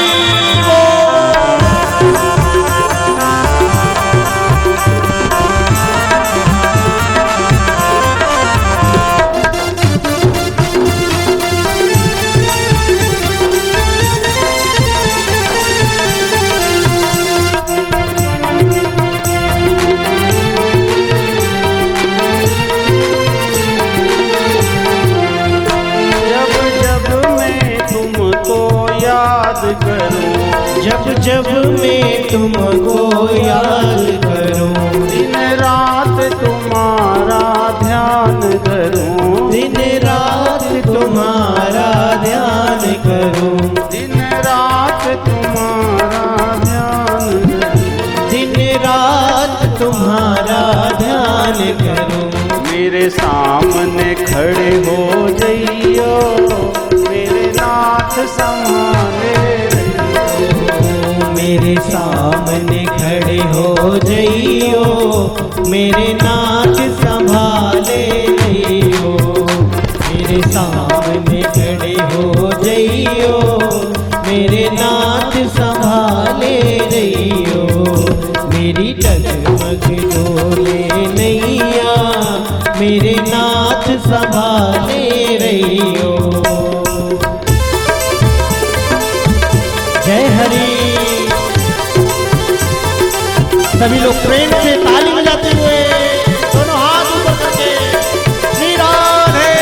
जब जब मैं तुमको याद करूं। दिन रात तुम्हारा ध्यान करूं। दिन रात तुम्हारा ध्यान करूं। दिन रात तुम्हारा ध्यान करूं। दिन रात तुम्हारा ध्यान करूं। मेरे सामने खड़े हो जइयो मेरे नाथ संभाले। मेरे सामने खड़े हो जइयो मेरे नाथ संभाले रहियो। मेरे सामने खड़े हो जइयो मेरे नाथ संभाले रहियो। मेरी डगमग डोले नैया मेरे नाथ संभाले रहियो। जय हरि। सभी लोग प्रेम से ताली बजाते हुए दोनों हाथ ऊपर करके श्री राधे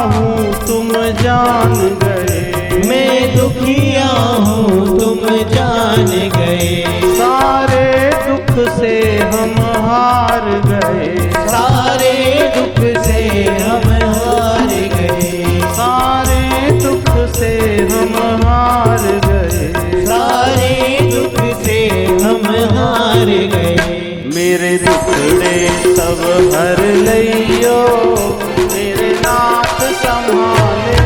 हूँ तुम जान गए, मैं दुखिया हूँ तुम जान गए, सारे दुख से हम हार गए, सारे दुख से हम हार गए, सारे दुख से हम हार गए, सारे दुख से हम हार गए। मेरे दुखड़े सब हर लइयो, मेरे नाथ संभाले,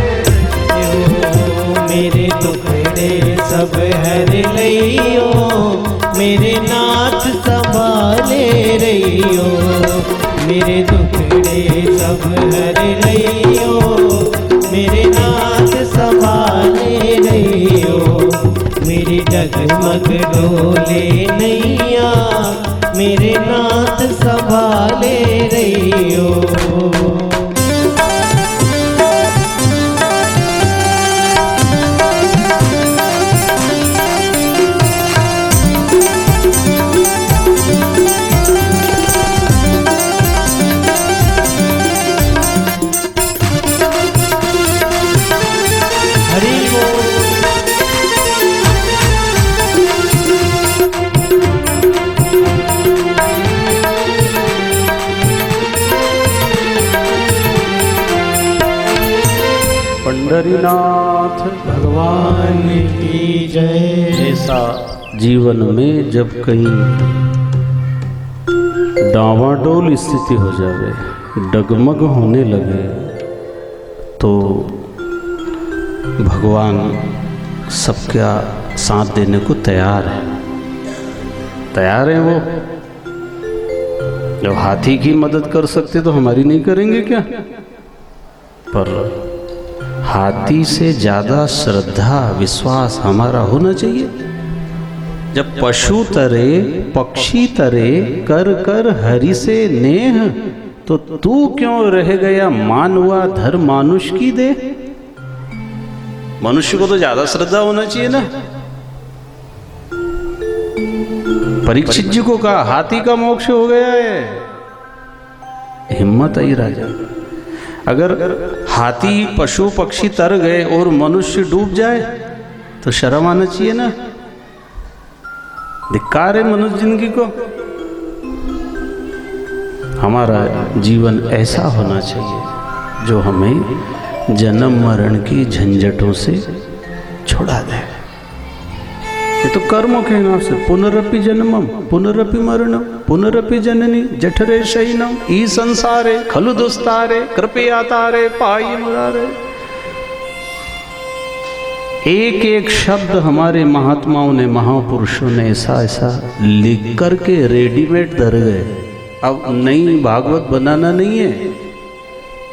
मेरे दुखड़े सब हर लइयो, मेरे नाथ संभाले रहियो, मेरे दुखड़े सब हर लइयो, मेरे नाथ संभाले रहियो, मेरी डगमग डोले नैया, मेरे नाथ संभाले रहियो। हरि बोल। पंढरीनाथ भगवान की जय। ऐसा जीवन में जब कहीं डावाडोल स्थिति हो जावे, डगमग होने लगे, तो भगवान सबका साथ देने को तैयार है। तैयार है वो। जब हाथी की मदद कर सकते तो हमारी नहीं करेंगे क्या? पर हाथी से ज्यादा श्रद्धा विश्वास हमारा होना चाहिए। जब पशु तरे पक्षी तरे कर कर हरि से नेह, तो तू क्यों रह गया मानवा धर्म मानुष की दे। मनुष्य को तो ज्यादा श्रद्धा होना चाहिए ना। परीक्षित जी को कहा हाथी का मोक्ष हो गया है, हिम्मत आई राजा। अगर हाथी पशु पक्षी तर गए और मनुष्य डूब जाए तो शर्म आना चाहिए ना। धिक्कार है मनुष्य जिंदगी को। हमारा जीवन ऐसा होना चाहिए जो हमें जन्म मरण की झंझटों से छुड़ा दे। ये तो कर्म के नाम से पुनरपि जन्मम पुनरपि मरणम पुनरपि जननी जठरे शयनम ई संसारे खलु दुस्तारे कृपया तारे पाई मुरारे। एक एक शब्द हमारे महात्माओं ने महापुरुषों ने ऐसा ऐसा लिख करके रेडीमेड धर गए। अब नई भागवत बनाना नहीं है,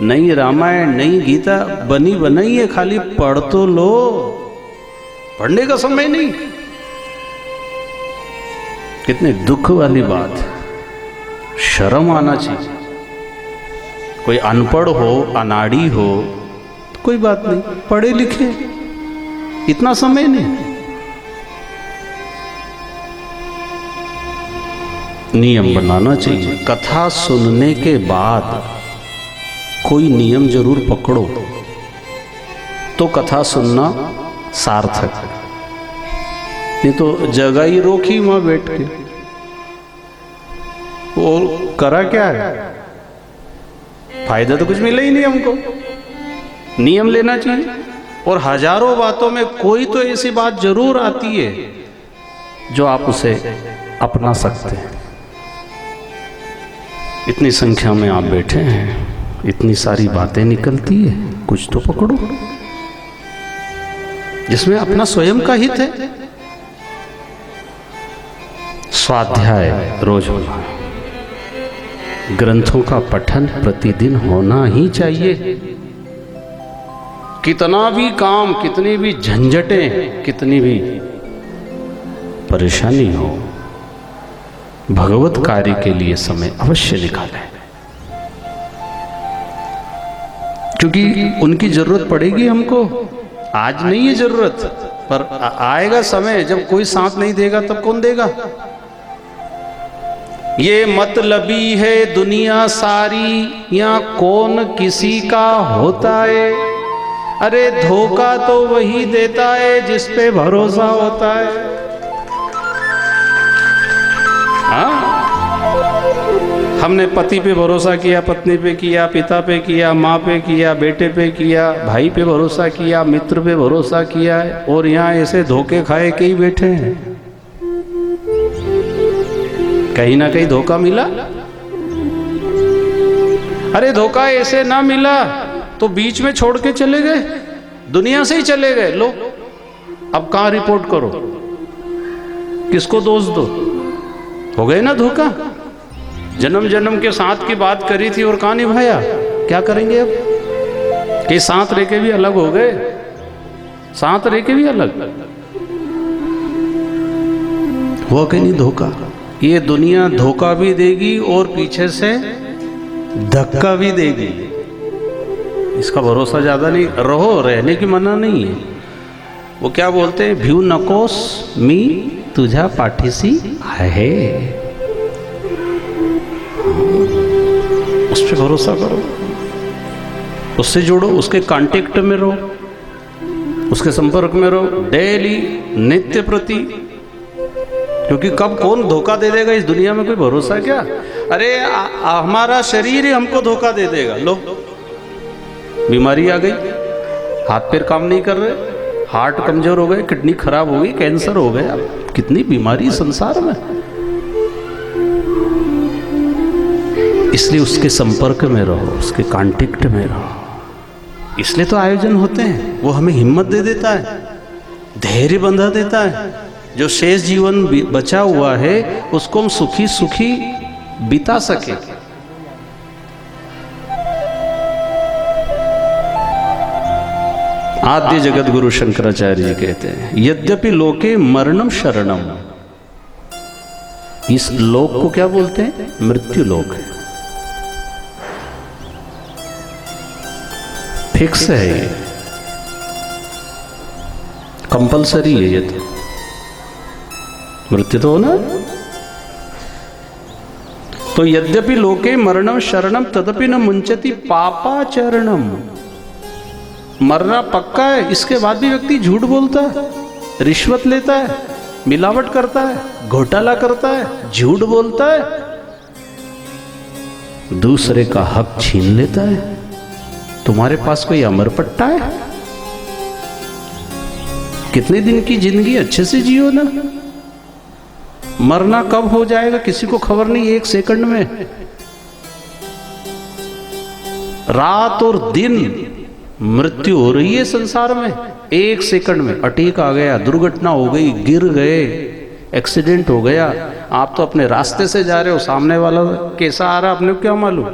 नई रामायण नई गीता बनी बनाई है, खाली पढ़ तो लो। पढ़ने का समय नहीं। कितने दुख वाली बात। शर्म आना चाहिए। कोई अनपढ़ हो अनाड़ी हो तो कोई बात नहीं, पढ़े लिखे, इतना समय नहीं। नियम बनाना चाहिए। कथा सुनने के बाद कोई नियम जरूर पकड़ो तो कथा सुनना सार्थक है। नहीं तो जगह ही रोकी वहां बैठ के। वो करा क्या है? फायदा तो कुछ मिला ही नहीं हमको। नियम लेना चाहिए। और हजारों बातों में कोई तो ऐसी बात जरूर आती है जो आप उसे अपना सकते हैं। इतनी संख्या में आप बैठे हैं, इतनी सारी बातें निकलती है, कुछ तो पकड़ो जिसमें अपना स्वयं का हित है। स्वाध्याय रोज होना, ग्रंथों का पठन प्रतिदिन होना ही चाहिए। कितना भी काम, कितनी भी झंझटें, कितनी भी परेशानी हो, भगवत कार्य के लिए समय अवश्य निकालें, क्योंकि उनकी जरूरत पड़ेगी हमको। आज नहीं है जरूरत, पर आएगा समय जब कोई साथ नहीं देगा तब कौन देगा। ये मतलबी है दुनिया सारी, यहाँ कौन किसी का होता है। अरे धोखा तो वही देता है जिस पे भरोसा होता है। हाँ, हमने पति पे भरोसा किया, पत्नी पे किया, पिता पे किया, माँ पे किया, बेटे पे किया, भाई पे भरोसा किया, मित्र पे भरोसा किया है, और यहाँ ऐसे धोखे खाए के ही बैठे हैं। कहीं ना कहीं धोखा मिला। अरे धोखा ऐसे ना मिला तो बीच में छोड़ के चले गए, दुनिया से ही चले गए। लो अब कहां रिपोर्ट करो, किसको दोष दो? हो गए ना धोखा। जन्म जन्म के साथ की बात करी थी और कहां निभाया, क्या करेंगे अब? कि साथ रह के भी अलग हो गए, साथ रह के भी अलग हुआ कि नहीं धोखा। ये दुनिया धोखा भी देगी और पीछे से धक्का भी देगी, इसका भरोसा ज्यादा नहीं। रहो, रहने की मना नहीं है। वो क्या बोलते हैं, भ्यू नकोस मी तुझा पाठीसी आहे। उस पर भरोसा करो, उससे जुड़ो, उसके कांटेक्ट में रहो, उसके संपर्क में रहो डेली, नित्य प्रति। क्योंकि कब कौन धोखा दे देगा इस दुनिया में कोई भरोसा क्या। अरे हमारा शरीर ही हमको धोखा दे देगा। लो बीमारी आ गई, हाथ पैर काम नहीं कर रहे, हार्ट कमजोर हो गए, किडनी खराब हो गई, कैंसर हो गया, कितनी बीमारी संसार में। इसलिए उसके संपर्क में रहो, उसके कांटेक्ट में रहो। इसलिए तो आयोजन होते हैं, वो हमें हिम्मत दे देता है, धैर्य बंधा देता है। जो शेष जीवन बचा हुआ है उसको हम सुखी सुखी बिता सके। आद्य जगत गुरु शंकराचार्य जी कहते हैं, यद्यपि लोके मरणम शरणम। इस लोक को क्या बोलते हैं? मृत्यु लोक है, फिक्स है, ये कंपलसरी है। ये तो मृत्यु तो होना। तो यद्यपि लोके मरणम शरणम तदपि न मुंचति पापाचरणम। मरना पक्का है, इसके बाद भी व्यक्ति झूठ बोलता है, रिश्वत लेता है, मिलावट करता है, घोटाला करता है, झूठ बोलता है, दूसरे का हक छीन लेता है। तुम्हारे पास कोई अमर पट्टा है? कितने दिन की जिंदगी अच्छे से जियो ना। मरना कब हो जाएगा किसी को खबर नहीं, एक सेकंड में। रात और दिन मृत्यु हो रही है संसार में, एक सेकंड में अटैक आ गया, दुर्घटना हो गई, गिर गए, एक्सीडेंट हो गया। आप तो अपने रास्ते से जा रहे हो, सामने वाला कैसा आ रहा है आपने क्या मालूम।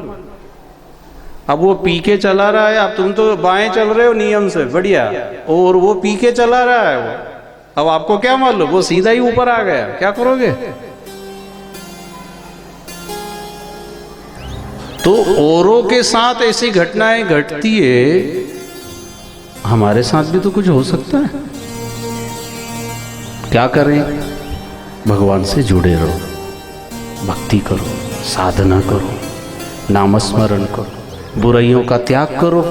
अब वो पी के चला रहा है, अब तुम तो बाएं चल रहे हो नियम से, बढ़िया, और वो पी के चला रहा है वो, अब आपको क्या मालूम, वो सीधा ही ऊपर आ गया, क्या करोगे। तो औरों के साथ ऐसी घटनाएं घटती है, हमारे साथ भी तो कुछ हो सकता है। क्या करें? भगवान से जुड़े रहो, भक्ति करो, साधना करो, नामस्मरण करो, बुराइयों का त्याग करो,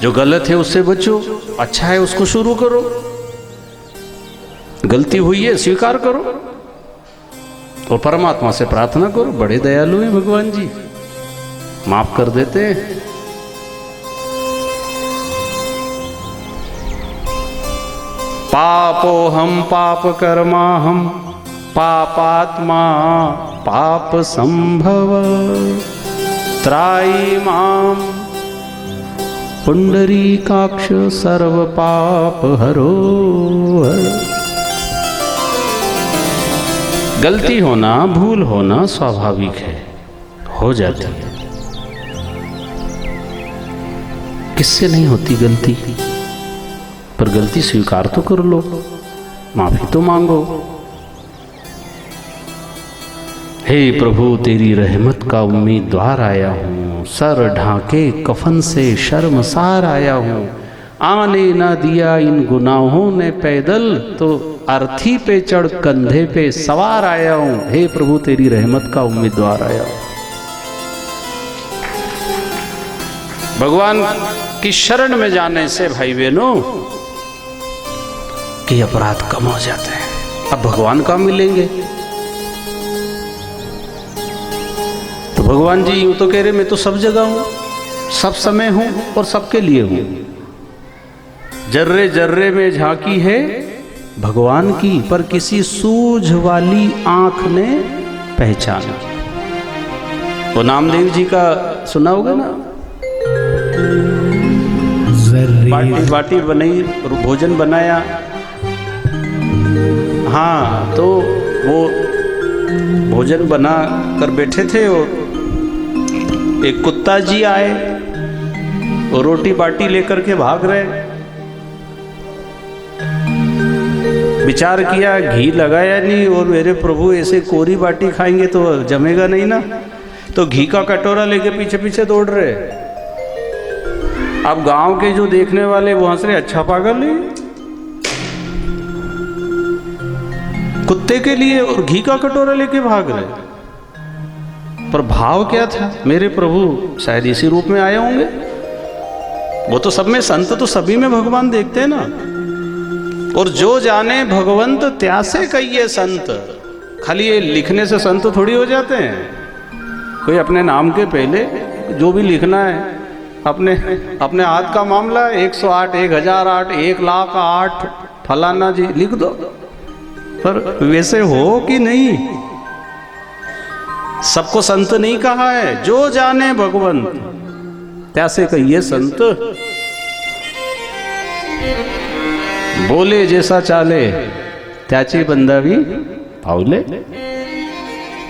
जो गलत है उससे बचो, अच्छा है उसको शुरू करो, गलती हुई है स्वीकार करो और परमात्मा से प्रार्थना करो। बड़े दयालु हैं भगवान जी, माफ कर देते हैं। पापो हम पाप कर्मा हम पापात्मा पाप संभव त्राई माम पुंडरीकाक्ष सर्व पाप हरो। गलती होना, भूल होना स्वाभाविक है, हो जाती है। किससे नहीं होती गलती, पर गलती स्वीकार तो कर लो, माफी तो मांगो। हे प्रभु तेरी रहमत का उम्मीदवार आया हूँ, सर ढाके कफन से शर्मसार आया हूँ, आने ना दिया इन गुनाहों ने पैदल, तो अर्थी पे चढ़ कंधे पे सवार आया हूं, हे प्रभु तेरी रहमत का उम्मीदवार आया हूं। भगवान की शरण में जाने से भाई बहनों कि अपराध कम हो जाते हैं। अब भगवान कहाँ मिलेंगे? तो भगवान जी यूं तो कह रहे मैं तो सब जगह हूं, सब समय हूं और सबके लिए हूं। जर्रे जर्रे में झांकी है भगवान की, पर किसी सूझ वाली आंख ने पहचाना। वो नामदेव जी का सुना होगा ना, बाटी बाटी बनाई और भोजन बनाया। हाँ, तो वो भोजन बना कर बैठे थे और एक कुत्ता जी आए और रोटी बाटी लेकर के भाग रहे। विचार किया घी लगाया नहीं और मेरे प्रभु ऐसे कोरी बाटी खाएंगे तो जमेगा नहीं ना, तो घी का कटोरा लेके पीछे पीछे दौड़ रहे। अब गांव के जो देखने वाले वो हंस रहे, अच्छा पागल है, कुत्ते के लिए और घी का कटोरा लेके भाग रहे। पर भाव क्या था? मेरे प्रभु शायद इसी रूप में आए होंगे। वो तो सब में संत, तो सभी में भगवान देखते हैं ना। और जो जाने भगवंत त्यासे कहिए संत, खाली ये लिखने से संत थोड़ी हो जाते हैं। कोई अपने नाम के पहले जो भी लिखना है, अपने हाथ का मामला 108, 1008, 1,08,000 फलाना जी लिख दो। पर वैसे हो कि नहीं? सबको संत नहीं कहा है। जो जाने भगवंत त्यासे कहिए संत, बोले जैसा चाले त्याचे बंदा भी पाउले।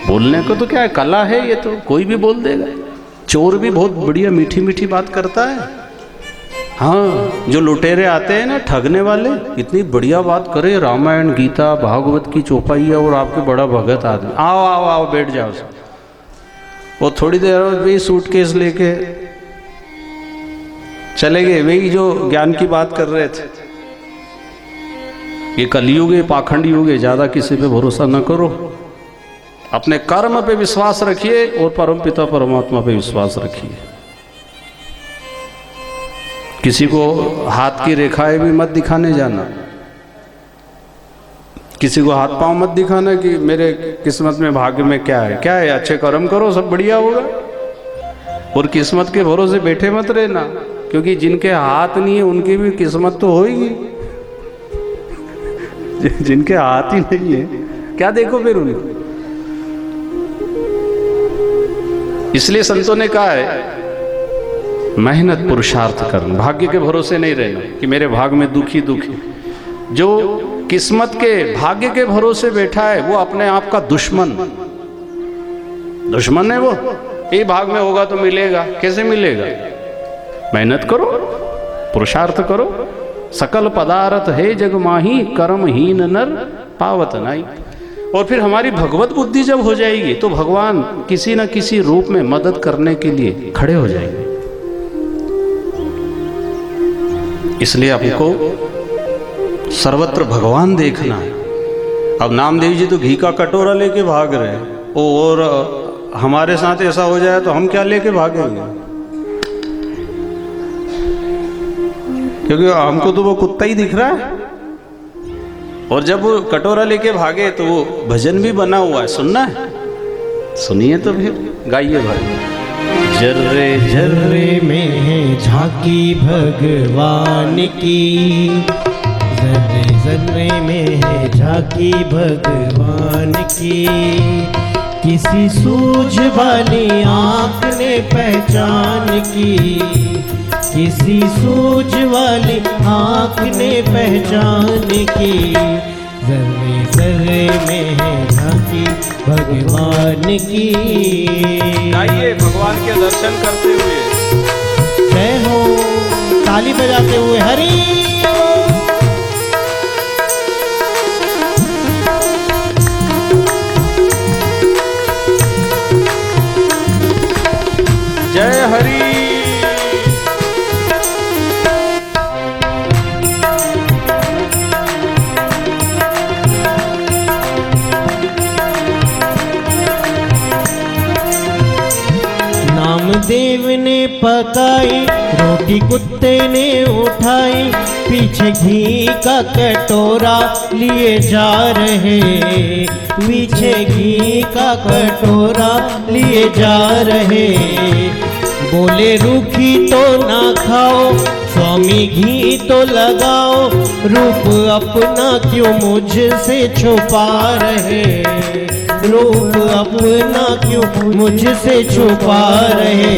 बोलने को तो क्या है, कला है, ये तो कोई भी बोल देगा। चोर भी बहुत बढ़िया मीठी मीठी बात करता है। हाँ, जो लुटेरे आते हैं ना ठगने वाले, इतनी बढ़िया बात करे, रामायण गीता भागवत की चौपाइया, और आपके बड़ा भगत आदमी, आओ आओ आओ बैठ जाओ। वो थोड़ी देर वही सूटकेस लेके चले गए, वही जो ज्ञान की बात कर रहे थे। ये कलयुग है, पाखंड युग है, ज्यादा किसी पे भरोसा न करो। अपने कर्म पे विश्वास रखिए और परमपिता परमात्मा पे विश्वास रखिए। किसी को हाथ की रेखाएं भी मत दिखाने जाना, किसी को हाथ पांव मत दिखाना कि मेरे किस्मत में भाग्य में क्या है। क्या है? अच्छे कर्म करो, सब बढ़िया होगा। और किस्मत के भरोसे बैठे मत रहना, क्योंकि जिनके हाथ नहीं है उनकी भी किस्मत तो होगी। जिनके हाथ ही नहीं है क्या देखो फिर उनको। इसलिए संतों ने कहा है मेहनत पुरुषार्थ करना, भाग्य के भरोसे नहीं रहना कि मेरे भाग में दुखी दुखी। जो किस्मत के भाग्य के भरोसे बैठा है वो अपने आप का दुश्मन है। वो ये भाग में होगा तो मिलेगा, कैसे मिलेगा? मेहनत करो, पुरुषार्थ करो। सकल पदार्थ है जग माही, कर्महीन नर पावत नाई। और फिर हमारी भगवत बुद्धि जब हो जाएगी तो भगवान किसी न किसी रूप में मदद करने के लिए खड़े हो जाएंगे। इसलिए आपको सर्वत्र भगवान देखना है। अब नामदेव जी तो घी का कटोरा लेके भाग रहे हैं, और हमारे साथ ऐसा हो जाए तो हम क्या लेके भागेंगे? क्योंकि हमको तो वो कुत्ता ही दिख रहा है। और जब वो कटोरा लेके भागे तो वो भजन भी बना हुआ है, सुनना है? सुनिए तो फिर गाइए भाई। जर्रे जर्रे में है झांकी भगवान की, जर्रे जर्रे में है झांकी भगवान की। किसी सूझ वाली आँख ने पहचान की, किसी सूझ वाली आँख ने पहचान की। जर्रे जर्रे में है झांकी भगवान की। आइए भगवान के दर्शन करते हुए, जय हो, ताली बजाते हुए हरि। जय हरि। महादेव ने पकाई, रोटी कुत्ते ने उठाई, पीछे घी का कटोरा लिए जा रहे, पीछे घी का कटोरा लिए जा रहे। बोले रूखी तो ना खाओ, स्वामी घी तो लगाओ, रूप अपना क्यों मुझसे छुपा रहे, रूप अपना क्यों मुझसे छुपा रहे।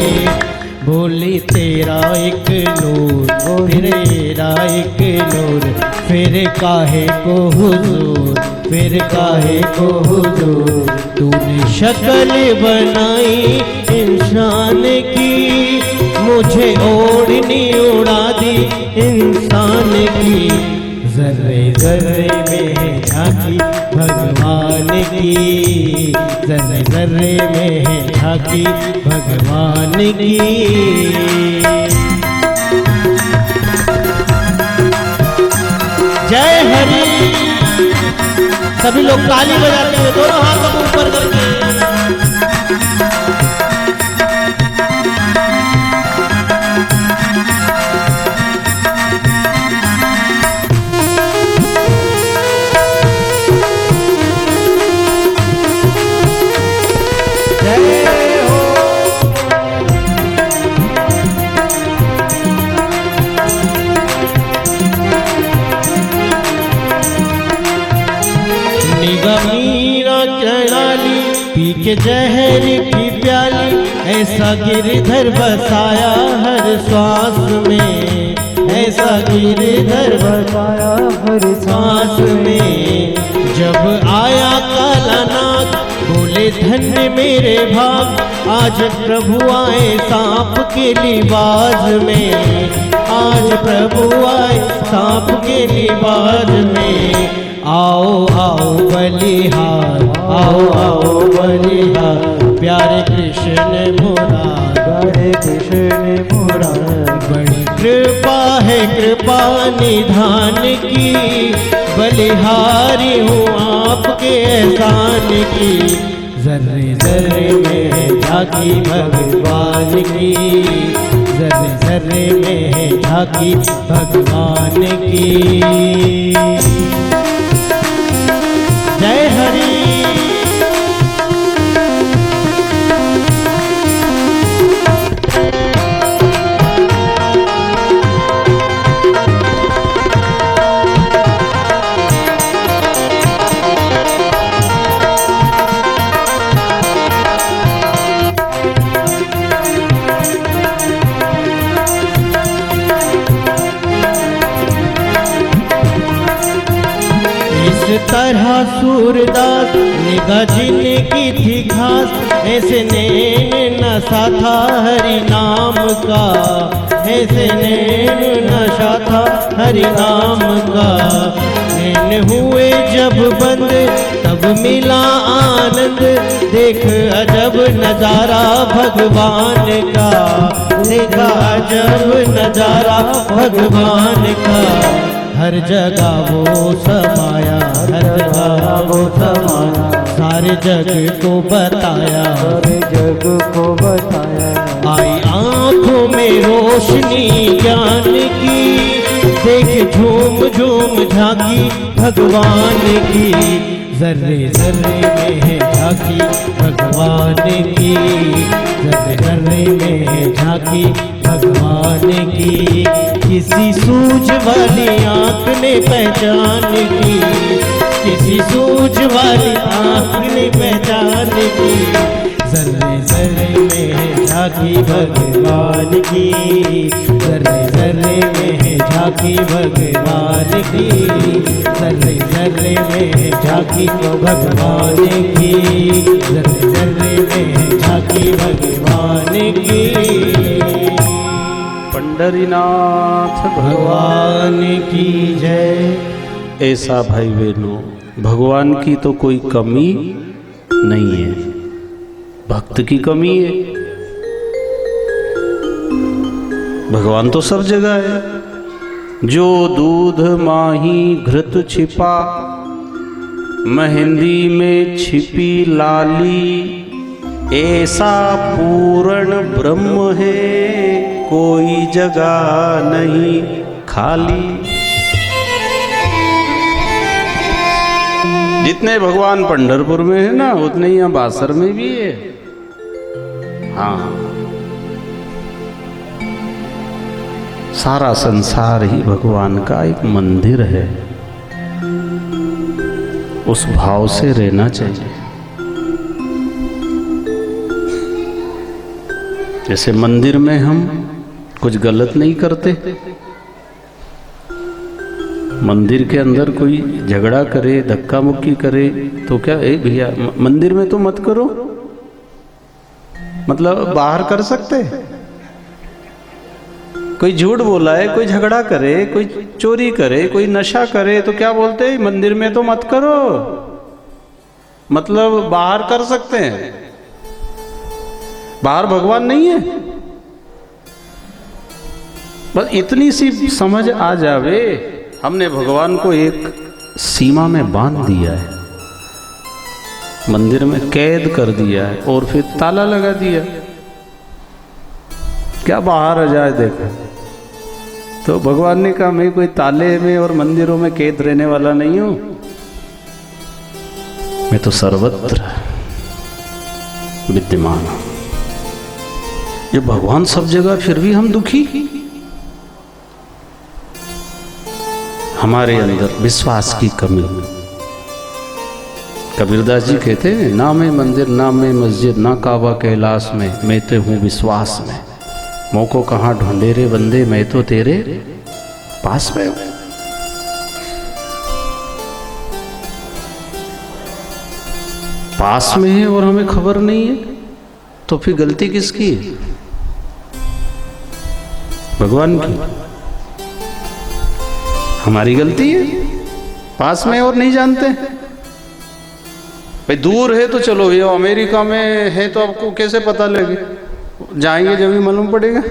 बोली तेरा एक नूर, तेरा एक नूर, फिर काहे को हुजूर, फिर काहे को हुजूर। तूने शक्ल बनाई इंसान की, मुझे ओढ़नी उड़ा दी इंसान की। जर्रे जर्रे में झांकी भगवान की, जर्रे जर्रे में झांकी भगवान की। जय हरि। सभी लोग ताली बजाते हुए दोनों हाथों को ऊपर करके। मीरा चढ़ाली पी के जहर की प्याली, ऐसा गिरधर बसाया हर श्वास में, ऐसा गिरधर बसाया हर श्वास में। जब आया काला नाग बोले धन्य मेरे भाग, आज प्रभु आए सांप के लिबास में, आज प्रभु आए सांप के लिबास में। आओ आओ बलिहार, आओ आओ बलिहार, प्यारे कृष्ण मुरार, प्यारे कृष्ण मुरार। बड़ी कृपा है कृपा निधान की, बलिहारी हूँ आपके एहसान की। जर्रे जर्रे में झांकी भगवान की, जर्रे जर्रे में झांकी भगवान की। जय हरि। इस तरह सूरदास निगाह जिनकी थी खास, ऐसे नैन नशा था हरि नाम का, ऐसे नैन नशा था हरि नाम का। नैन हुए जब बंद तब मिला आनंद, देख अजब नजारा भगवान का, देखा अजब नजारा भगवान का। हर जगह वो समाया, हर जगह वो समाया, सारे जग को बताया, सारे जग को बताया। आई आंखों में रोशनी ज्ञान की, देख झूम झूम झांकी भगवान की। जर्रे जर्रे में है झांकी भगवान की, जर्रे जर्रे में है झांकी भगवान की। किसी सूझ वाली आँख ने पहचान की, किसी सूझ वाली आँख ने पहचान की। जर्रे जर्रे में है झांकी भगवान की, जर्रे जर्रे में है झांकी भगवान की, जर्रे जर्रे में है झांकी भगवान की, जर्रे जर्रे में है झांकी भगवान की। पंडरीनाथ भगवान की जय। ऐसा भाई बहनों, भगवान की तो कोई कमी नहीं है, भक्त की कमी है। भगवान तो सब जगह है। जो दूध माही घृत छिपा, मेहंदी में छिपी लाली, ऐसा पूर्ण ब्रह्म है कोई जगह नहीं खाली। जितने भगवान पंढरपुर में है ना, उतने ही यहाँ बासर में भी है। हाँ, सारा संसार ही भगवान का एक मंदिर है। उस भाव से रहना चाहिए। जैसे मंदिर में हम कुछ गलत नहीं करते, मंदिर के अंदर कोई झगड़ा करे, धक्का मुक्की करे तो क्या, भैया मंदिर में तो मत करो, मतलब बाहर कर सकते। कोई झूठ बोला है, कोई झगड़ा करे, कोई चोरी करे, कोई नशा करे तो क्या बोलते हैं, मंदिर में तो मत करो, मतलब बाहर कर सकते हैं। बाहर भगवान नहीं है। बस इतनी सी समझ आ जावे, हमने भगवान को एक सीमा में बांध दिया है, मंदिर में कैद कर दिया है और फिर ताला लगा दिया। क्या बाहर आ जाए देखो। तो भगवान ने कहा मैं कोई ताले में और मंदिरों में कैद रहने वाला नहीं हूं, मैं तो सर्वत्र विद्यमान हूं। जब भगवान सब जगह फिर भी हम दुखी, हमारे अंदर विश्वास की कमी। कबीरदास जी कहते हैं, ना मैं मंदिर ना मैं मस्जिद ना काबा कैलाश में, मैं तो हूँ विश्वास में। मों को कहाँ ढूंढे रे बंदे, मैं तो तेरे पास में हूँ। पास में है और हमें खबर नहीं है, तो फिर गलती किसकी है? भगवान की। हमारी गलती है, पास में और नहीं जानते। भाई दूर है तो चलो, ये अमेरिका में है तो आपको कैसे पता लगे, जाएंगे जब भी मालूम पड़ेगा।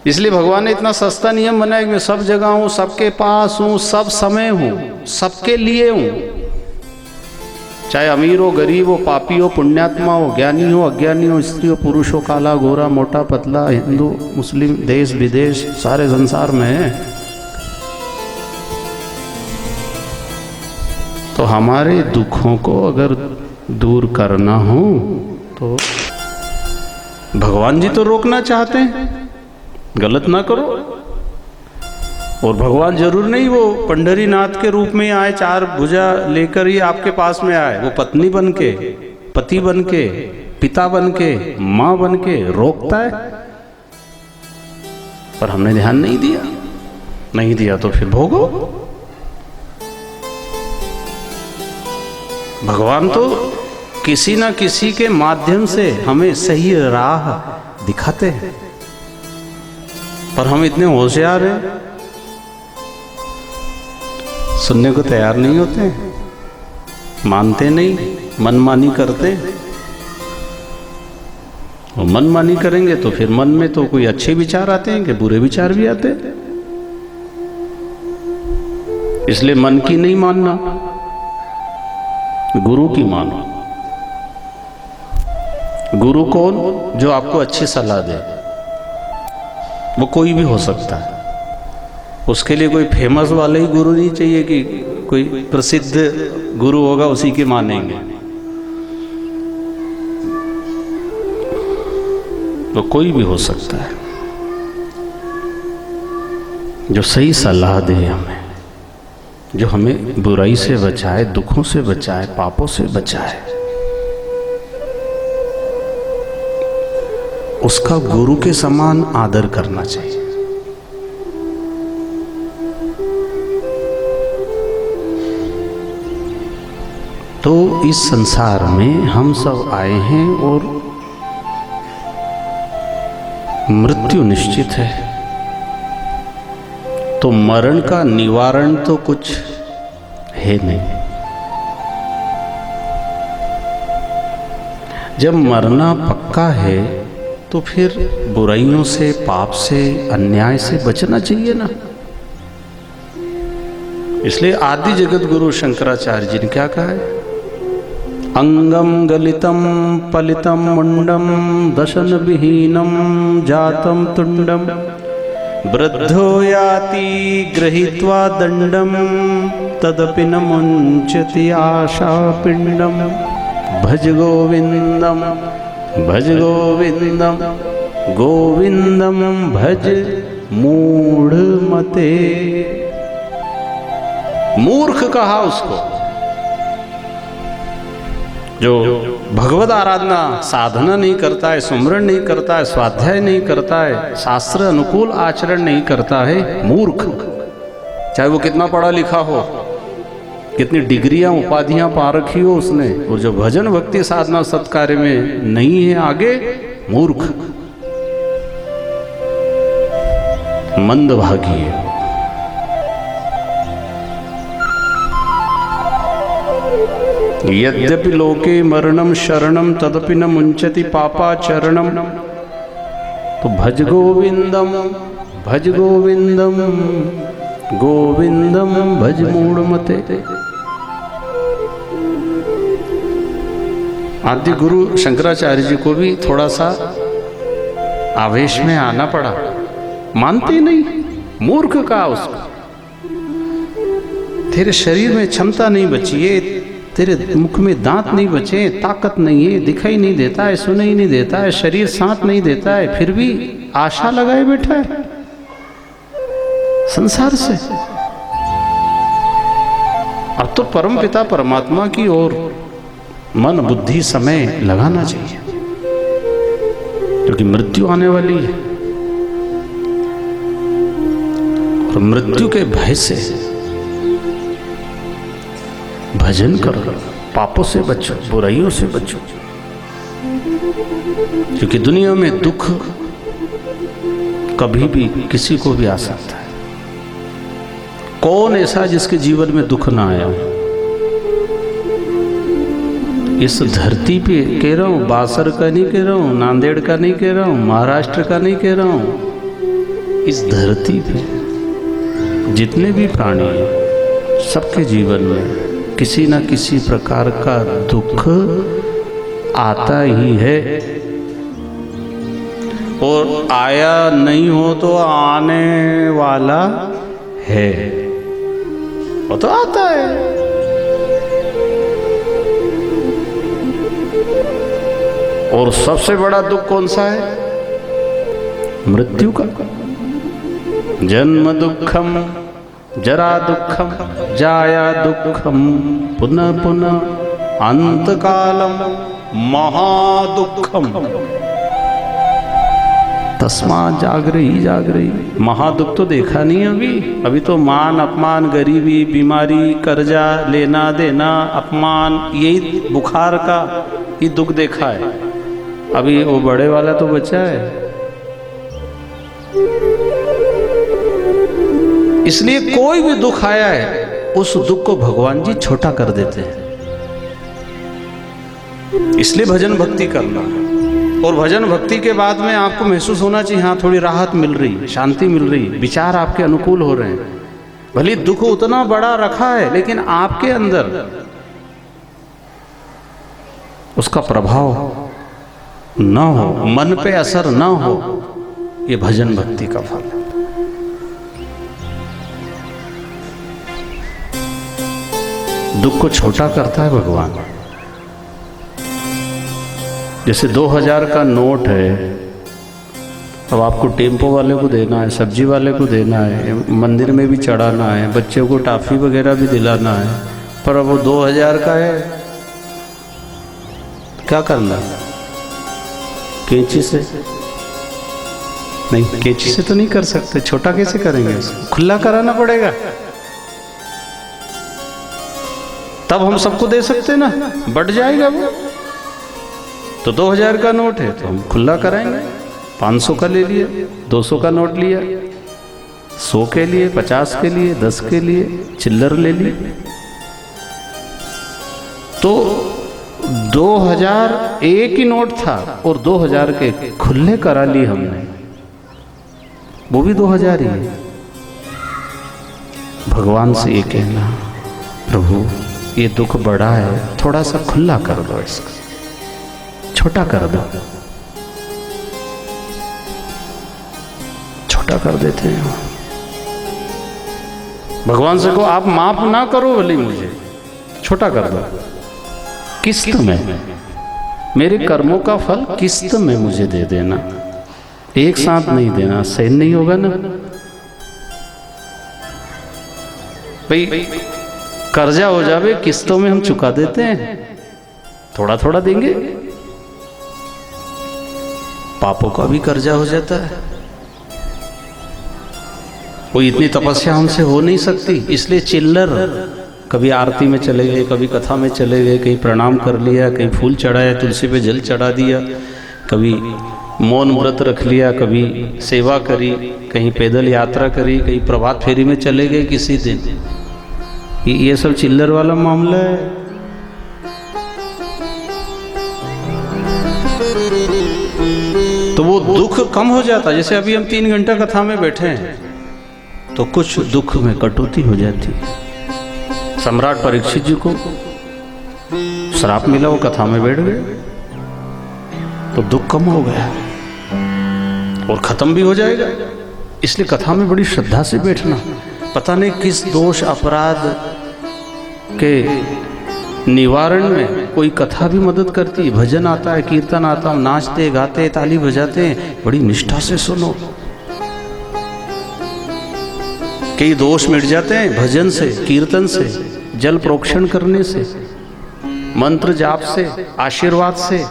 इसलिए भगवान ने इतना सस्ता नियम बनाया कि मैं सब जगह हूँ, सबके पास हूँ, सब समय हूँ, सबके लिए हूँ। चाहे अमीर हो, गरीब हो, पापी हो, पुण्यात्मा हो, ज्ञानी हो, अज्ञानी हो, स्त्री हो, पुरुष हो, काला गोरा मोटा पतला, हिंदू मुस्लिम, देश विदेश, सारे संसार में है। तो हमारे दुखों को अगर दूर करना हो तो भगवान जी तो रोकना चाहते हैं, गलत ना करो। और भगवान जरूर नहीं वो पंढरीनाथ के रूप में आए, चार भुजा लेकर ही आपके पास में आए। वो पत्नी बन के, पति बन के, पिता बन के, माँ बन के रोकता है, पर हमने ध्यान नहीं दिया। नहीं दिया तो फिर भोगो। भगवान तो किसी ना किसी के माध्यम से हमें सही राह दिखाते हैं, पर हम इतने होशियार हैं, सुनने को तैयार नहीं होते, मानते नहीं, मनमानी करते। और मनमानी करेंगे तो फिर मन में तो कोई अच्छे विचार आते हैं कि बुरे विचार भी आते हैं। इसलिए मन की नहीं मानना, गुरु की मानो। गुरु कौन? जो आपको अच्छी सलाह दे। वो कोई भी हो सकता है, उसके लिए कोई फेमस वाले ही गुरु नहीं चाहिए कि कोई प्रसिद्ध गुरु होगा उसी के मानेंगे। तो कोई भी हो सकता है जो सही सलाह दे हमें, जो हमें बुराई से बचाए, दुखों से बचाए, पापों से बचाए। उसका गुरु के समान आदर करना चाहिए। तो इस संसार में हम सब आए हैं और मृत्यु निश्चित है, तो मरण का निवारण तो कुछ है नहीं। जब मरना पक्का है तो फिर बुराइयों से, पाप से, अन्याय से बचना चाहिए ना। इसलिए आदि जगत गुरु शंकराचार्य जी ने क्या कहा है? अंगम गलितं पलितं मुंडम दशन विहीनं जातं तुंडम वृद्धो याति गृहीत्वा दंडम तदपि न मुंचति आशापिंडम भज गोविंदम गोविंदम भज मूढ़मते। मूर्ख कहा उसको जो भगवत आराधना साधना नहीं करता है, सुमरण नहीं करता है, स्वाध्याय नहीं करता है, शास्त्र अनुकूल आचरण नहीं करता है, मूर्ख। चाहे वो कितना पढ़ा लिखा हो, कितनी डिग्रियां उपाधियां पा रखी हो उसने, और जो भजन भक्ति साधना सत्कार्य में नहीं है आगे, मूर्ख मंदभागी है। यद्यपि लोके मरणम शरणम तदपि न मुंचति पापाचरणम। तो भज गोविंदम गोविंदम भज मूढ़मते। आदि गुरु शंकराचार्य जी को भी थोड़ा सा आवेश में आना पड़ा, मानते नहीं, मूर्ख कहा उसको। तेरे शरीर में क्षमता नहीं बची है, तेरे मुख में दांत नहीं बचे, ताकत नहीं है, दिखाई नहीं देता है, सुनाई नहीं देता है, शरीर साथ नहीं देता है, फिर भी आशा लगाए बैठा है संसार से। अब तो परम पिता परमात्मा की ओर मन बुद्धि समय लगाना चाहिए, क्योंकि मृत्यु आने वाली है। और मृत्यु के भय से भजन करो, पापों से बचो, बुराइयों से बचो, क्योंकि दुनिया में दुख कभी भी किसी को भी आ सकता है। कौन ऐसा जिसके जीवन में दुख ना आया? इस धरती पे कह रहा हूं, बासर का नहीं कह रहा हूं, नांदेड़ का नहीं कह रहा हूं, महाराष्ट्र का नहीं कह रहा हूं, इस धरती पे जितने भी प्राणी हैं सबके जीवन में किसी न किसी प्रकार का दुख आता ही है, और आया नहीं हो तो आने वाला है, वो तो आता है। और सबसे बड़ा दुख कौन सा है? मृत्यु का। जन्म दुखम जरा दुखम जाया दुखम पुनः पुनः अंत कालम महादुखम। तस्मा जागरही। महादुख तो देखा नहीं अभी तो मान अपमान, गरीबी, बीमारी, कर्जा लेना देना, अपमान, यही बुखार का ही दुख देखा है। अभी वो बड़े वाला तो बचा है। इसलिए कोई भी दुख आया है, उस दुख को भगवान जी छोटा कर देते हैं। इसलिए भजन भक्ति करना, और भजन भक्ति के बाद में आपको महसूस होना चाहिए, हाँ थोड़ी राहत मिल रही, शांति मिल रही, विचार आपके अनुकूल हो रहे हैं। भले दुख उतना बड़ा रखा है, लेकिन आपके अंदर उसका प्रभाव न हो, मन पे असर न हो, ये भजन भक्ति का फल है। दुख को छोटा करता है भगवान। जैसे 2000 का नोट है, अब आपको टेम्पो वाले को देना है, सब्जी वाले को देना है, मंदिर में भी चढ़ाना है, बच्चों को टॉफी वगैरह भी दिलाना है, पर अब वो 2000 का है, क्या करना है? कैंची से नहीं, कैंची से तो नहीं कर सकते, छोटा कैसे करेंगे? उसको खुला कराना पड़ेगा, तब हम सबको दे सकते ना, बढ़ जाएगा वो। तो 2000 का नोट है तो हम खुला कराएंगे। 500 का ले लिया, 200 का नोट लिया, 100 के लिए, 50 के लिए, 10 के लिए चिल्लर ले ली। तो 2000 एक ही नोट था और 2000 के खुले करा लिए हमने, वो भी 2000 ही है। भगवान से ये कहना, प्रभु ये दुख बड़ा है, थोड़ा सा खुला कर दो, इसको छोटा कर दो। छोटा कर देते हैं भगवान से को, आप माफ ना करो भले मुझे, छोटा कर दो, किस्त में, मेरे कर्मों का फल किस्त में मुझे दे देना, एक साथ नहीं देना, सहन नहीं होगा ना भाई। कर्जा हो जावे, किस्तों में हम चुका देते हैं, थोड़ा थोड़ा देंगे। पापों का भी कर्जा हो जाता है। वो इतनी तपस्या हमसे हो नहीं सकती, इसलिए चिल्लर, कभी आरती में चले गए, कभी कथा में चले गए, कहीं प्रणाम कर लिया, कहीं फूल चढ़ाया, तुलसी पे जल चढ़ा दिया, कभी मौन व्रत रख लिया, कभी सेवा करी, कहीं पैदल यात्रा करी, कहीं प्रभात फेरी में चले गए किसी दिन। ये सब चिल्लर वाला मामला है। तो वो दुख कम हो जाता। जैसे अभी हम 3 घंटा कथा में बैठे हैं तो कुछ दुख में कटौती हो जाती है। सम्राट परीक्षित जी को श्राप मिला, वो कथा में बैठ गए तो दुख कम हो गया और खत्म भी हो जाएगा। इसलिए कथा में बड़ी श्रद्धा से बैठना। पता नहीं किस दोष अपराध के निवारण में कोई कथा भी मदद करती है। भजन आता है, कीर्तन आता है, नाचते गाते ताली बजाते हैं, बड़ी निष्ठा से सुनो, कई दोष मिट जाते हैं भजन से, कीर्तन से, जल प्रोक्षण करने से, मंत्र जाप से, आशीर्वाद से,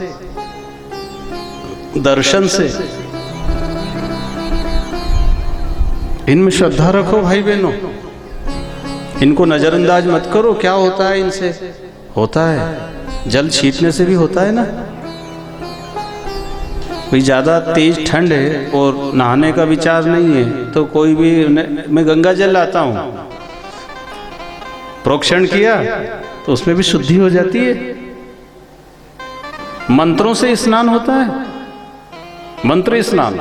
दर्शन से। इनमें श्रद्धा रखो भाई बहनों, इनको नजरअंदाज मत करो। क्या होता है इनसे? होता है जल छीटने से भी होता है ना। भाई ज़्यादा तेज ठंड है और नहाने का विचार नहीं है तो कोई भी, मैं गंगा जल लाता हूँ, प्रोक्षण किया तो उसमें भी शुद्धि हो जाती है। मंत्रों से स्नान होता है, मंत्र स्नान,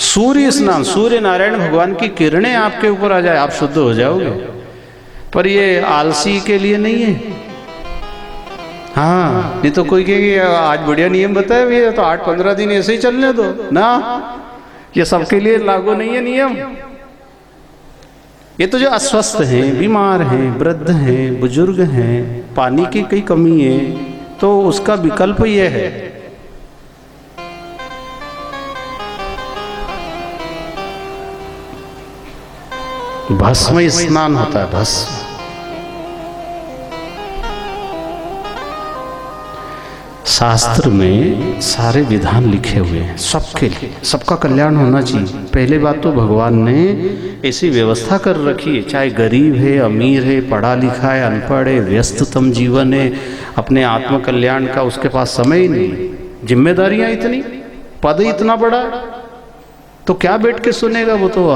सूर्य स्नान, सूर्य नारायण भगवान की किरणें आपके ऊपर आ जाए, आप शुद्ध हो जाओगे। पर ये आलसी के लिए नहीं है। हाँ, नहीं तो कोई कहेगी आज बढ़िया नियम बताया भैया तो 8-15 दिन ऐसे ही चलने दो ना, ये सबके लिए लागू नहीं है नियम। ये तो जो अस्वस्थ हैं, बीमार हैं, वृद्ध हैं, बुजुर्ग हैं, पानी की कई कमी है, तो उसका विकल्प ये है। भस्म स्नान होता है, भस्म। शास्त्र में सारे विधान लिखे हुए हैं सबके लिए, सबका कल्याण होना चाहिए। पहले बात तो भगवान ने ऐसी व्यवस्था कर रखी है, चाहे गरीब है, अमीर है, पढ़ा लिखा है, अनपढ़ है, व्यस्ततम जीवन है, अपने आत्म कल्याण का उसके पास समय ही नहीं, जिम्मेदारियां इतनी, पद इतना बड़ा, तो क्या बैठ के सुनेगा वो? तो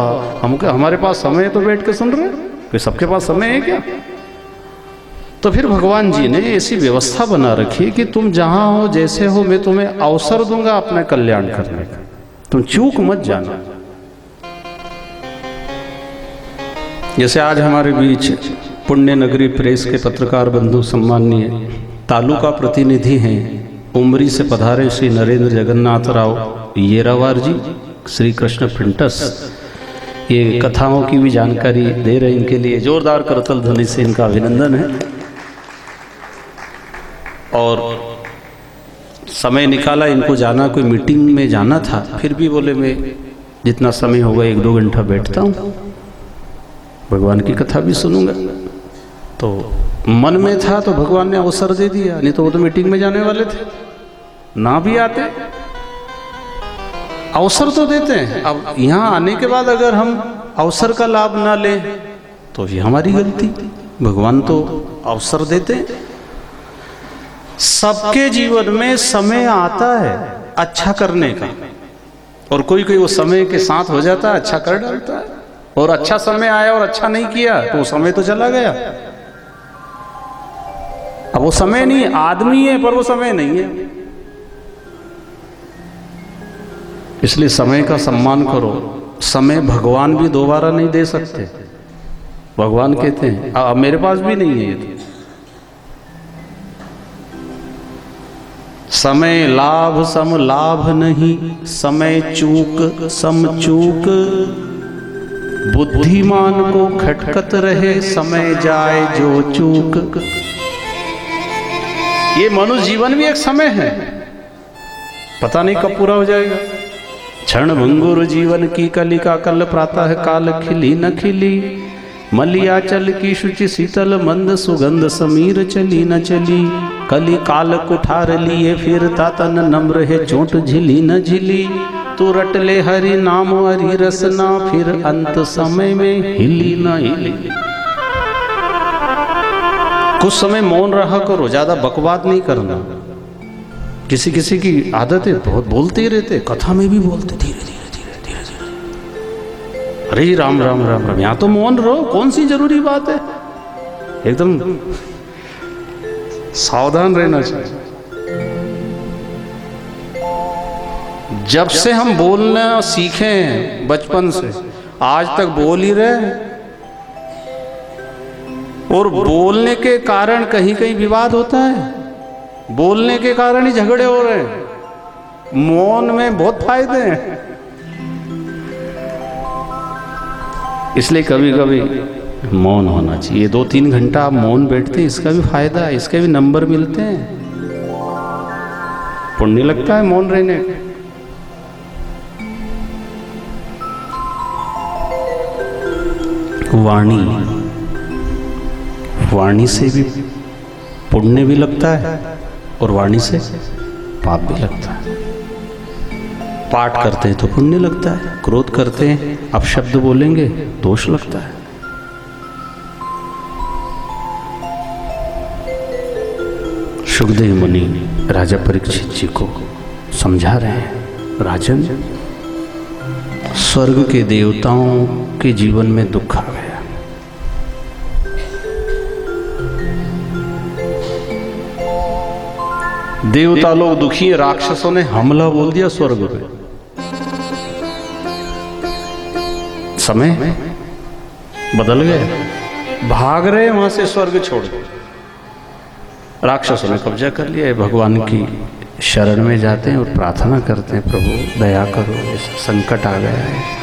हमारे पास समय है तो बैठ के सुन रहे, फिर सबके पास समय है क्या? तो फिर भगवान जी ने ऐसी व्यवस्था बना रखी है कि तुम जहां हो, जैसे हो, मैं तुम्हें अवसर दूंगा अपना कल्याण करने का, तुम चूक मत जाना। जैसे आज हमारे बीच पुण्य नगरी प्रेस के पत्रकार बंधु सम्माननीय तालुका प्रतिनिधि हैं, उमरी से पधारे श्री नरेंद्र जगन्नाथ राव येरावार जी, श्री कृष्ण प्रिंटर्स, ये कथाओं की भी जानकारी दे रहे हैं। इनके लिए जोरदार करतल ध्वनि से इनका अभिनंदन है। और समय निकाला, इनको जाना, कोई मीटिंग में जाना था, फिर भी बोले मैं जितना समय होगा 1-2 घंटा बैठता हूँ, भगवान की कथा भी सुनूंगा। तो मन में था तो भगवान ने अवसर दे दिया, नहीं तो वो तो मीटिंग में जाने वाले थे, ना भी आते। अवसर तो देते हैं। अब यहाँ आने के बाद अगर हम अवसर का लाभ ना लें तो ये हमारी गलती। भगवान तो अवसर देते हैं। सबके जीवन में समय आता है अच्छा करने का, और कोई कोई वो समय के साथ हो जाता है, अच्छा कर डालता है, और अच्छा समय आया और अच्छा नहीं किया तो वो समय तो चला गया। अब वो समय नहीं, आदमी है पर वो समय नहीं है। इसलिए समय का सम्मान करो। समय भगवान भी दोबारा नहीं दे सकते, भगवान कहते हैं अब मेरे पास भी नहीं है ये तो। समय लाभ सम लाभ नहीं, समय चूक सम चूक, बुद्धिमान को खटकत रहे समय जाए जो चूक। ये मनुष्य जीवन भी एक समय है, पता नहीं कब पूरा हो जाएगा। क्षण भंगुर जीवन की कलिका, कल प्रातः काल खिली न खिली, मलियाचल की शुचि शीतल मंद सुगंध, समीर चली न चली, कली काल कुठार लिए फिरता तन नम्र है चोट झिली न झिली, तू रट ले हरि नाम हरि रसना, फिर अंत समय में हिली न हिली। कुछ समय मौन रहा करो, ज्यादा बकवाद नहीं करना। किसी किसी की आदत है बहुत बोलते ही रहते, कथा में भी बोलते धीरे धीरे धीरे धीरे धीरे। अरे राम राम राम राम, यहाँ तो मौन रहो, कौन सी जरूरी बात है। एकदम सावधान रहना चाहिए। जब से हम बोलना सीखे हैं बचपन से आज तक बोल ही रहे, और बोलने के कारण कहीं कहीं विवाद होता है, बोलने के कारण ही झगड़े हो रहे हैं। मौन में बहुत फायदे हैं, इसलिए कभी कभी मौन होना चाहिए। 2-3 घंटा आप मौन बैठते हैं, इसका भी फायदा है, इसके भी नंबर मिलते हैं, पुण्य लगता है मौन रहने का। वाणी से भी पुण्य भी लगता है और वाणी से पाप भी लगता है। पाठ करते हैं तो पुण्य लगता है, क्रोध करते हैं अपशब्द बोलेंगे दोष लगता है। सुखदेव मुनि राजा परीक्षित जी को समझा रहे हैं, राजन स्वर्ग के देवताओं के जीवन में दुख आ गया, देवता लोग दुखी हैं, राक्षसों ने हमला बोल दिया स्वर्ग पे। समय बदल गए, भाग रहे वहां से स्वर्ग छोड़ के, राक्षसों ने कब्जा कर लिया। भगवान की शरण में जाते हैं और प्रार्थना करते हैं, प्रभु दया करो, ऐसा संकट आ गया है।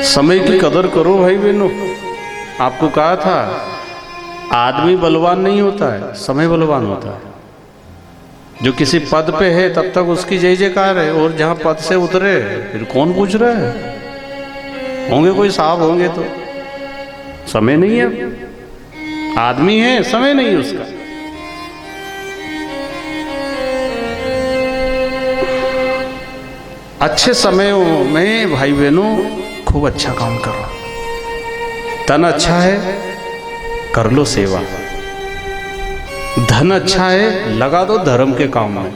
समय की कदर करो भाई बहनों। आपको कहा था आदमी बलवान नहीं होता है, समय बलवान होता है। जो किसी पद पे है तब तक उसकी जय जयकार है, और जहां पद से उतरे फिर कौन पूछ रहा है। होंगे कोई साहब होंगे तो समय नहीं है, आदमी है समय नहीं उसका। अच्छे समयों में भाई बहनों खूब अच्छा काम करो। तन अच्छा है कर लो सेवा, धन अच्छा है लगा दो धर्म के काम में,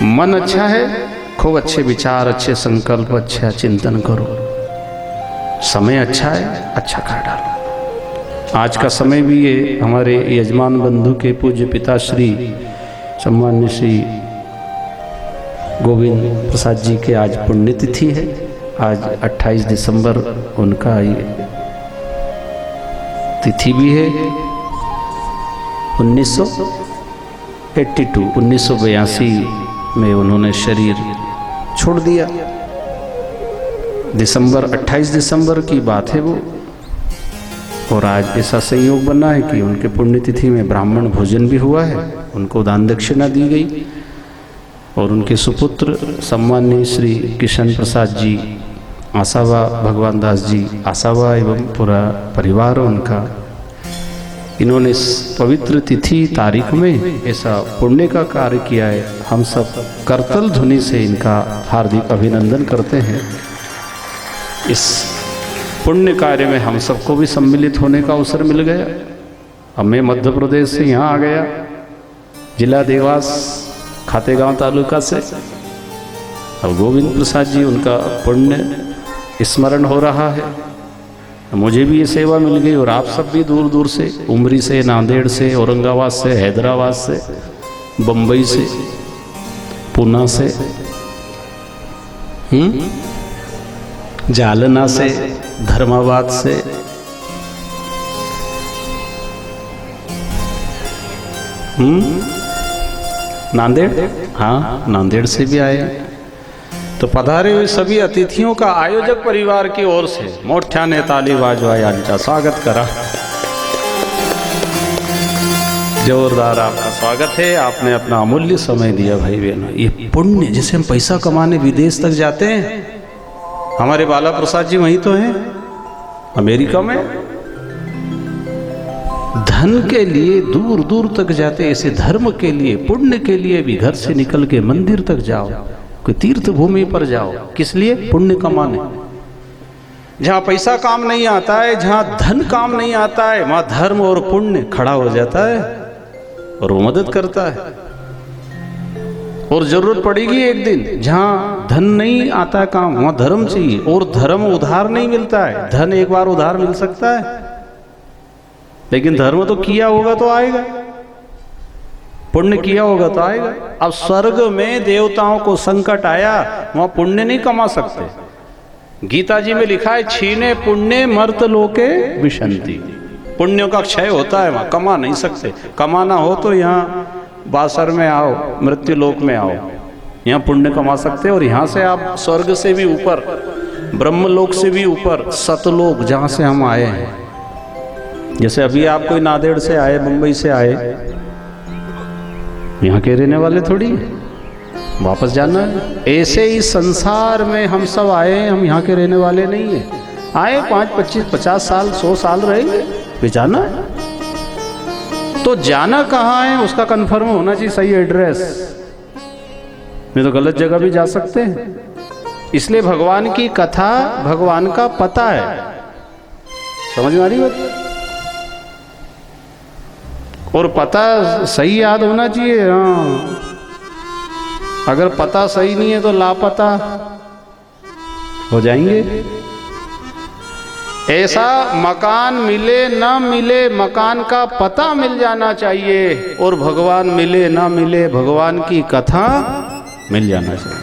मन अच्छा है खूब अच्छे विचार, अच्छे संकल्प, अच्छा चिंतन करो। समय अच्छा है अच्छा कर डालो। आज का समय भी ये हमारे यजमान बंधु के पूज्य पिता श्री सम्मान्य श्री गोविंद प्रसाद जी के आज पुण्यतिथि है। आज 28 दिसंबर उनका ये तिथि भी है। 1982 में उन्होंने शरीर छोड़ दिया। 28 दिसंबर की बात है वो, और आज ऐसा संयोग बना है कि उनके पुण्यतिथि में ब्राह्मण भोजन भी हुआ है, उनको दान दक्षिणा दी गई, और उनके सुपुत्र सम्मान्य श्री किशन प्रसाद जी आसावा, भगवान दास जी आसावा एवं पूरा परिवार उनका, इन्होंने इस पवित्र तिथि तारीख में ऐसा पुण्य का कार्य किया है। हम सब करतल ध्वनि से इनका हार्दिक अभिनंदन करते हैं। इस पुण्य कार्य में हम सबको भी सम्मिलित होने का अवसर मिल गया। अब मैं मध्य प्रदेश से यहाँ आ गया, जिला देवास खातेगांव तालुका से। अब गोविंद प्रसाद जी उनका पुण्य स्मरण हो रहा है, मुझे भी ये सेवा मिल गई, और आप सब भी दूर दूर से, उमरी से, नांदेड़ से, औरंगाबाद से, हैदराबाद से, बम्बई से, पूना से, जालना से, धर्माबाद से, नांदेड़, हाँ नांदेड़ से भी आए। तो पधारे हुए सभी अतिथियों का आयोजक परिवार की ओर से मोठ्याने ताली वाजवा यांचा स्वागत करा। जोरदार आपका स्वागत है। आपने अपना अमूल्य समय दिया भाई बहनों। ये पुण्य, जैसे हम पैसा कमाने विदेश तक जाते हैं, हमारे बाला प्रसाद जी वहीं तो हैं अमेरिका में, धन के लिए दूर दूर तक जाते, ऐसे धर्म के लिए, पुण्य के लिए भी घर से निकल के मंदिर तक जाओ, कोई तीर्थ भूमि पर जाओ। किस लिए? पुण्य कमाने। जहां पैसा काम नहीं आता है, जहां धन काम नहीं आता है, वहां धर्म और पुण्य खड़ा हो जाता है और वो मदद करता है। और जरूरत पड़ेगी एक दिन, जहां धन नहीं आता है काम, वहां धर्म चाहिए। और धर्म उधार नहीं मिलता है। धन एक बार उधार मिल सकता है, लेकिन धर्म तो किया होगा तो आएगा, पुण्य किया होगा तो आएगा। अब स्वर्ग में देवताओं को संकट आया, वहां पुण्य नहीं कमा सकते। गीता जी में लिखा है, छीने पुण्य मर्त लोके विशंति। पुण्यों का क्षय होता है, वहां कमा नहीं सकते। कमाना हो तो यहाँ बासर में आओ, मृत्यु लोक में आओ, यहाँ पुण्य कमा सकते। और यहाँ से आप स्वर्ग से भी ऊपर, ब्रह्मलोक से भी ऊपर, सतलोक जहाँ से हम आए हैं। जैसे अभी आप कोई नांदेड़ से आए, मुंबई से आए, यहाँ के रहने वाले थोड़ी वापस जाना है। ऐसे ही संसार में हम सब आए, हम यहाँ के रहने वाले नहीं है। आए 5, 25, 50 साल, 100 साल रहेंगे, फिर जाना है। तो जाना कहाँ है उसका कंफर्म होना चाहिए, सही एड्रेस। नहीं तो गलत जगह भी जा सकते हैं। इसलिए भगवान की कथा, भगवान का पता है। समझ में आ रही बात? और पता सही याद होना चाहिए। हाँ, अगर पता सही नहीं है तो लापता हो जाएंगे। ऐसा मकान मिले ना मिले, मकान का पता मिल जाना चाहिए। और भगवान मिले ना मिले, भगवान की कथा मिल जाना चाहिए।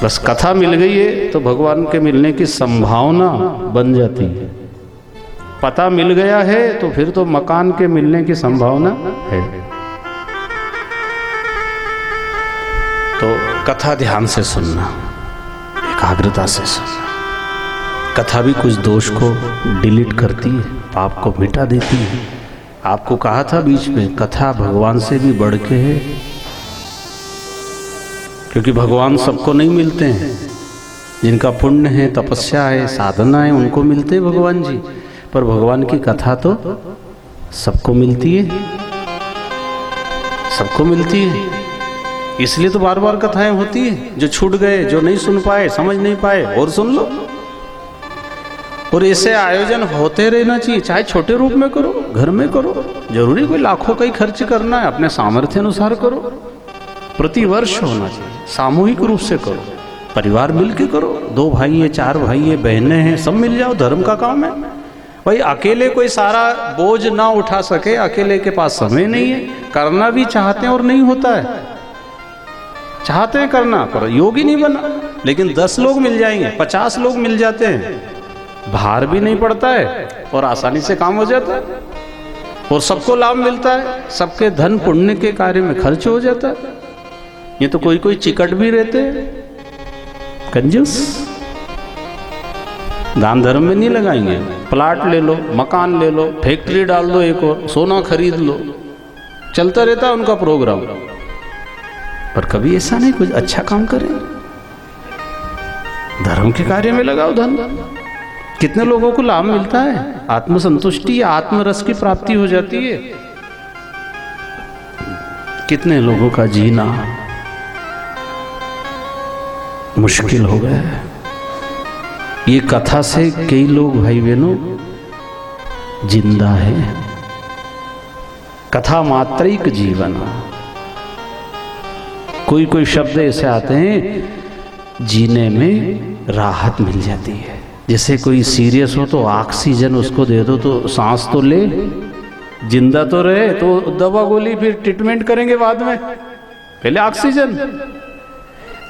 बस कथा मिल गई है तो भगवान के मिलने की संभावना बन जाती है। पता मिल गया है तो फिर तो मकान के मिलने की संभावना है। तो कथा ध्यान से सुनना, एकाग्रता से सुनना। कथा भी कुछ दोष को डिलीट करती है, पाप को मिटा देती है। आपको कहा था बीच में, कथा भगवान से भी बढ़ के है, क्योंकि भगवान सबको नहीं मिलते हैं। जिनका पुण्य है, तपस्या है, साधना है, उनको मिलते हैं भगवान जी। पर भगवान की कथा तो सबको मिलती है, सबको मिलती है। इसलिए तो बार बार कथाएं होती है। जो छूट गए, जो नहीं सुन पाए, समझ नहीं पाए, और सुन लो। और ऐसे आयोजन होते रहना चाहिए, चाहे छोटे रूप में करो, घर में करो। जरूरी कोई लाखों का ही खर्च करना है, अपने सामर्थ्य अनुसार करो। प्रतिवर्ष होना चाहिए, सामूहिक रूप से करो, परिवार मिल के करो। 2 भाई है, 4 भाई है, बहनें हैं, सब मिल जाओ, धर्म का काम है भाई। अकेले कोई सारा बोझ ना उठा सके, अकेले के पास समय नहीं है, करना भी चाहते हैं और नहीं होता है। चाहते हैं करना, पर योगी नहीं बना। लेकिन 10 लोग मिल जाएंगे, 50 लोग मिल जाते हैं, भार भी नहीं पड़ता है और आसानी से काम हो जाता है और सबको लाभ मिलता है। सबके धन पुण्य के कार्य में खर्च हो जाता है। ये तो कोई कोई चिकट भी रहते हैं, कंजूस, दान धर्म में नहीं लगाएंगे। प्लाट ले लो, मकान ले लो, फैक्ट्री डाल दो, एक और सोना खरीद लो, चलता रहता है उनका प्रोग्राम। पर कभी ऐसा नहीं कुछ अच्छा काम करें, धर्म के कार्य में लगाओ धन। कितने लोगों को लाभ मिलता है, आत्मसंतुष्टि, आत्मरस की प्राप्ति हो जाती है। कितने लोगों का जीना मुश्किल हो गया है। ये कथा से कई लोग भाई बहनों जिंदा है। कथा मात्रिक जीवन। कोई कोई शब्द ऐसे आते हैं जीने में राहत मिल जाती है। जैसे कोई सीरियस हो तो ऑक्सीजन उसको दे दो तो सांस तो ले, जिंदा तो रहे। तो दवा गोली फिर ट्रीटमेंट करेंगे बाद में, पहले ऑक्सीजन।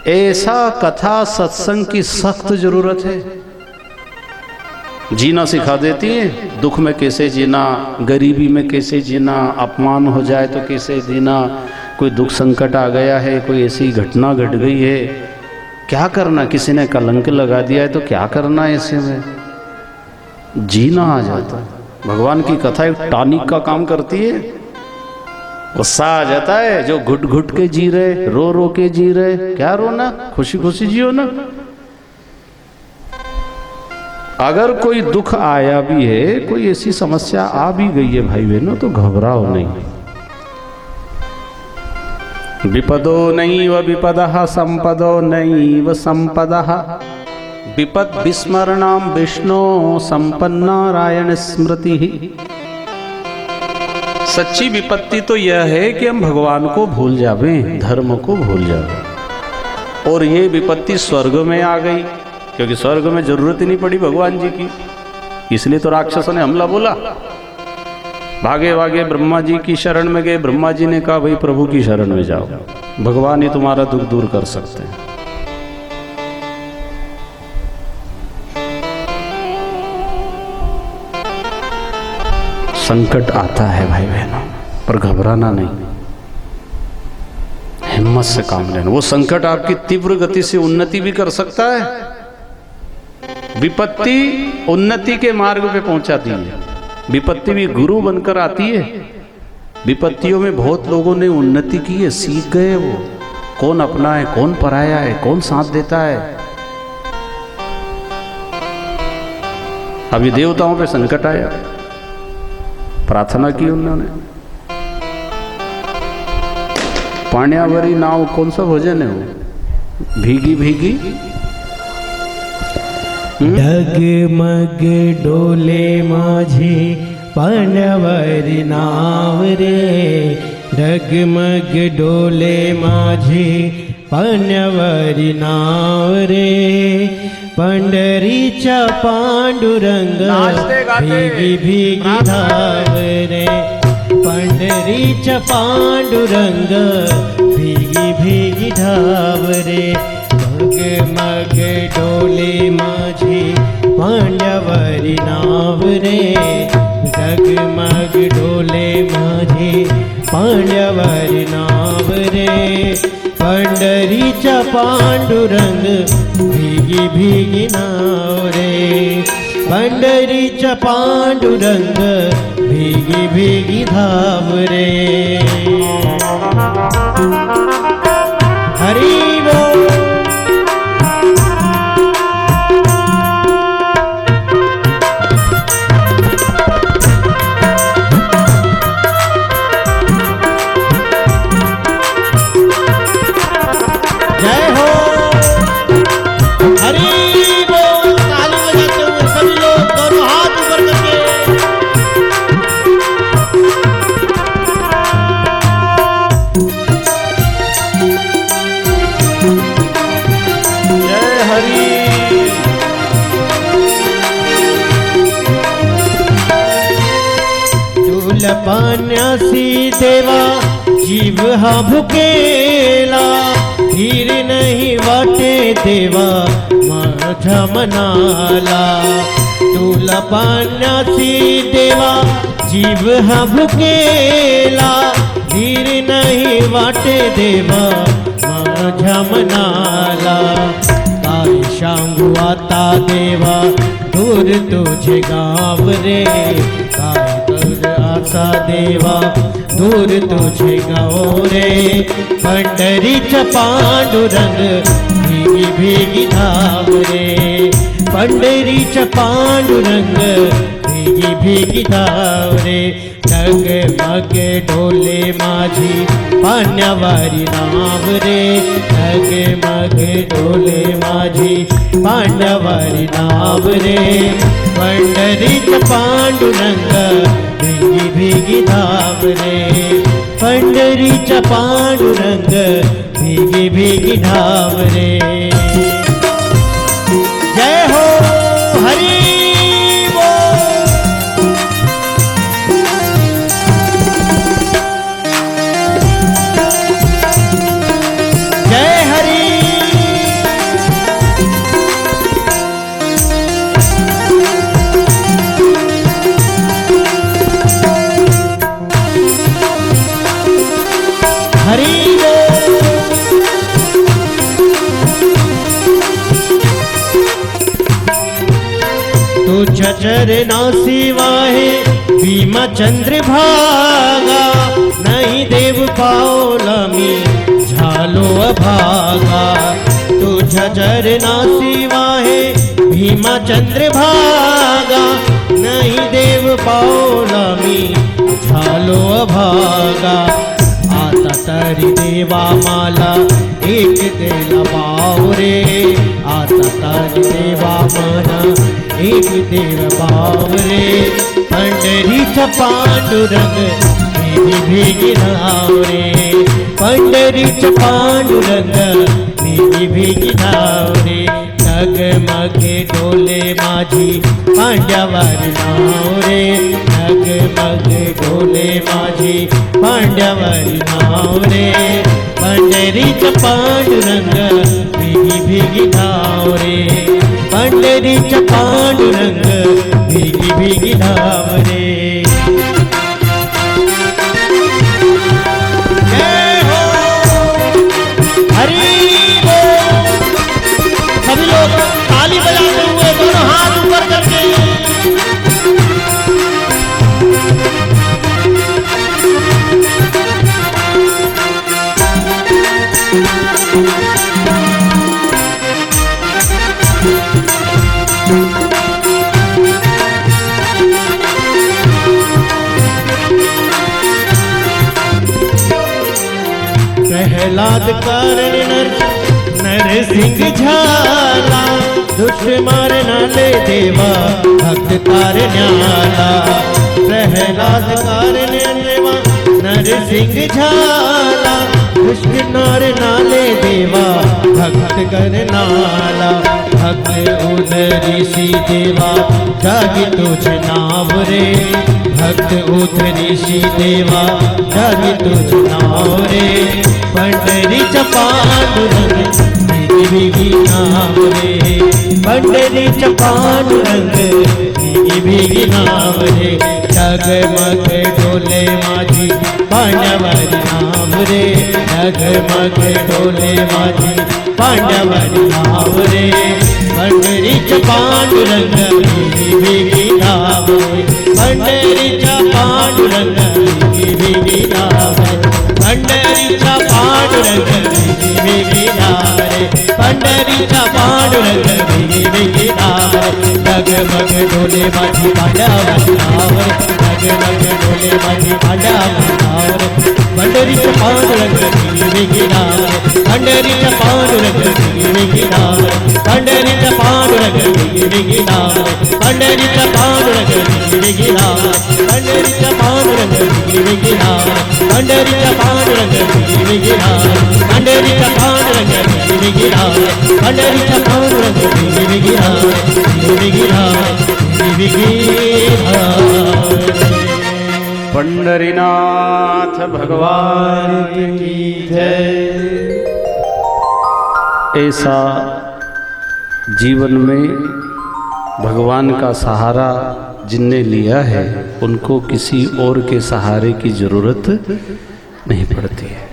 ऐसा कथा सत्संग की सख्त जरूरत है। जीना सिखा देती है, दुख में कैसे जीना, गरीबी में कैसे जीना, अपमान हो जाए तो कैसे जीना, कोई दुख संकट आ गया है, कोई ऐसी घटना घट गई है, क्या करना, किसी ने कलंक लगा दिया है तो क्या करना है, ऐसे में जीना आ जाता है। भगवान की कथा एक टॉनिक का काम करती है। गुस्सा आ जाता है, जो घुट घुट के जी रहे, रो रो के जी रहे, क्या रोना, खुशी खुशी जियो ना। अगर कोई दुख आया भी है, कोई ऐसी समस्या आ भी गई है भाई बहनों, तो घबराओ नहीं। विपदो नैव विपदः संपदो नैव संपदः विपद विस्मरणाम विष्णु संपन्नारायण स्मृति। सच्ची विपत्ति तो यह है कि हम भगवान को भूल जावें, धर्म को भूल जावें। और ये विपत्ति स्वर्ग में आ गई, क्योंकि स्वर्ग में जरूरत ही नहीं पड़ी भगवान जी की, इसलिए तो राक्षसों ने हमला बोला। भागे भागे ब्रह्मा जी की शरण में गए। ब्रह्मा जी ने कहा भाई प्रभु की शरण में जाओ, भगवान ही तुम्हारा दुख दूर कर सकते हैं। संकट आता है भाई बहनों, पर घबराना नहीं, हिम्मत से काम लेना। वो संकट आपकी तीव्र गति से उन्नति भी कर सकता है। विपत्ति उन्नति के मार्ग पे पहुंचाती है। विपत्ति भी गुरु बनकर आती है। विपत्तियों में बहुत लोगों ने उन्नति की है, सीख गए वो कौन अपना है, कौन पराया है, कौन साथ देता है। अभी देवताओं पे संकट आया, प्रार्थना की उन्होंने, पाण्यावरी नाव, कौन सा भजन है वो, भीगी भीगी डगमग डोले माझी पाण्यावरी नाव रे, डगमग डोले माझी पाण्यावरी नाव रे, पंढरीच्या पांडुरंग भीगी भीगी धाव रे, पंढरीच्या पांडुरंग भीगी भीगी धाव रे, मग डोले माझी पांड्यावरी नाव रे, डगमग डोले माझी पांड्यावरी नाव रे, पंढरीच्या पांडुरंग भीगी भीगी नाव रे, पंढरीच्या पांडुरंग भीगी भीगी धाव रे। हरी बोल। पाण्यासी देवा जीव हा भुकेला, धीर नहीं वाटे देवा माझ्या मनाला, तुला पाण्यासी देवा जीव हा भुकेला, धीर नहीं वाटे देवा माझ्या मनाला, काय सांगू आता देवा दूर तुझे गाव रे, काय आता देवा दूर तुझे गाव रे, पंढरीच्या पांडुरंग भीगी भीगी धाव रे, पंढरीच्या पांडुरंग भीगी भीगी धाव रे, डगमग डोले माझी पाण्यावारी नाव रे, डगमग डोले माझी पाण्यावारी नाव रे, पंढरीच्या पांडुरंग भीगी भीगी धाव रे, पंढरीच्या पांडुरंग भीगी भीगी धाव रे। जय हो हरी बोल। तुझ्या चरणा सिवाय भीमा चंद्रभागा, नाही देव पावला मी झालो अभागा. तुझ्या चरणा सिवाय भीमा चंद्रभागा, नाही देव पावला मी झालो अभागा. आता तरी देवा मला एक दिला पाव रे, आता तरी देवा मला एक दिला पाव रे. पंढरीचा पांडुरंग भेगी भेगी धाव रे, पंढरीचा पांडुरंग भेगी भेगी धाव रे. डगमगे डोले माझी पांड्यावर नाव रे, डगमगे डोले माझी पांड्यावर नाव रे. पंढरीचा पांडुरंग भेगी भेगी धाव रे, पंढरीचा पांडुरंग भेगी भेगी धाव रे. जय हो हरि बोल. सभी लोग ताली बजाते हुए दोनों हाथ ऊपर करके प्रहलाद कारण नरसिंह झाला, दुष्ट मारनाले देवा भक्त तारण्याला. प्रहलाद कारण देवा नरसिंह झाला, दुष्ट मारनाले देवा भक्त करनाला. भक्त उदरिसी देवा जागी तुझ नाव रे, भक्त उदरिसी देवा जागी तुझ नाव रे. पंढरीचा पांडुरंग भेगी भेगी नाव रे, पंढरीचा पांडुरंग भेगी भेगी नाव रे. डगमग डोले माझी पांड्यावर नाव रे, डगमग डोले माझी पांड्यावर नाव रे. पंढरीचा पांडुरंग भेगी भेगी नाव रे, पंढरीचा पांडुरंग भेगी भेगी नाव रे. पंढरीचा पांडुरंग भेगी भेगी नाव रे, पंढरीचा पांडुरंग भेगी भेगी नाव रे. डगमग डोले माझी पांड्यावर नाव रे, डगमग डोले माझी पांड्यावर नाव रे. पंढरीचा पांडुरंग भेगी भेगी नाव रे, पंढरीचा पांडुरंग भेगी भेगी नाव रे. पंढरीचा पांडुरंग भेगी भेगी नाव रे, पंढरीचा पांडुरंग भेगी भेगी नाव रे. पंढरीचा पांडुरंग भेगी भेगी नाव रे, पंढरीचा पांडुरंग भेगी भेगी नाव रे. पंढरीचा पांडुरंग भेगी भेगी नाव रे, पंढरीचा पांडुरंग भेगी भेगी नाव रे. भेगी भेगी नाव रे, भेगी भेगी नाव रे. पंढरीनाथ भगवान की जय. ऐसा जीवन में भगवान का सहारा जिनने लिया है उनको किसी और के सहारे की जरूरत नहीं पड़ती है.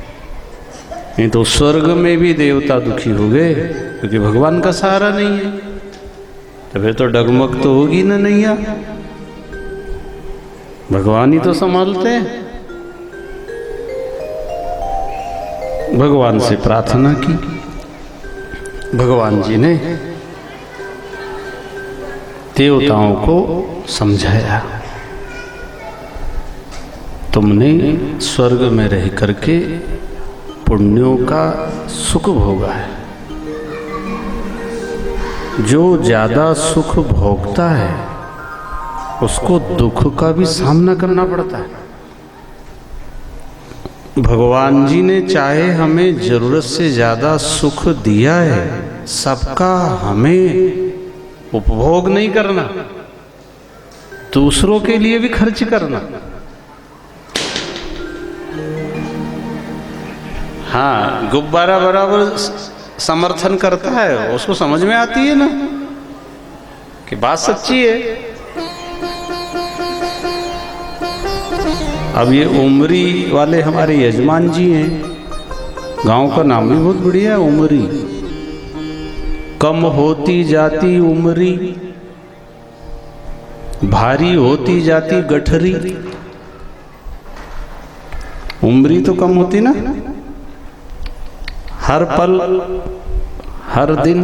नहीं तो स्वर्ग में भी देवता दुखी हो गए क्योंकि भगवान का सहारा नहीं है. तो फिर तो डगमग तो होगी ना नैया, भगवान ही तो संभालते हैं. भगवान से प्रार्थना की, भगवान जी ने देवताओं को समझाया, तुमने स्वर्ग में रह करके पुण्यों का सुख भोगा है. जो ज्यादा सुख भोगता है उसको दुख का भी सामना करना पड़ता है. भगवान जी ने चाहे हमें जरूरत से ज्यादा सुख दिया है, सबका हमें उपभोग नहीं करना, दूसरों के लिए भी खर्च करना. हाँ, गुब्बारा बराबर समर्थन करता है, उसको समझ में आती है ना कि बात सच्ची है. अब ये उमरी वाले हमारे यजमान जी हैं, गांव का नाम भी बहुत बढ़िया है उमरी. कम होती जाती उमरी, भारी होती जाती गठरी, उम्री तो कम होती ना, हर पल हर दिन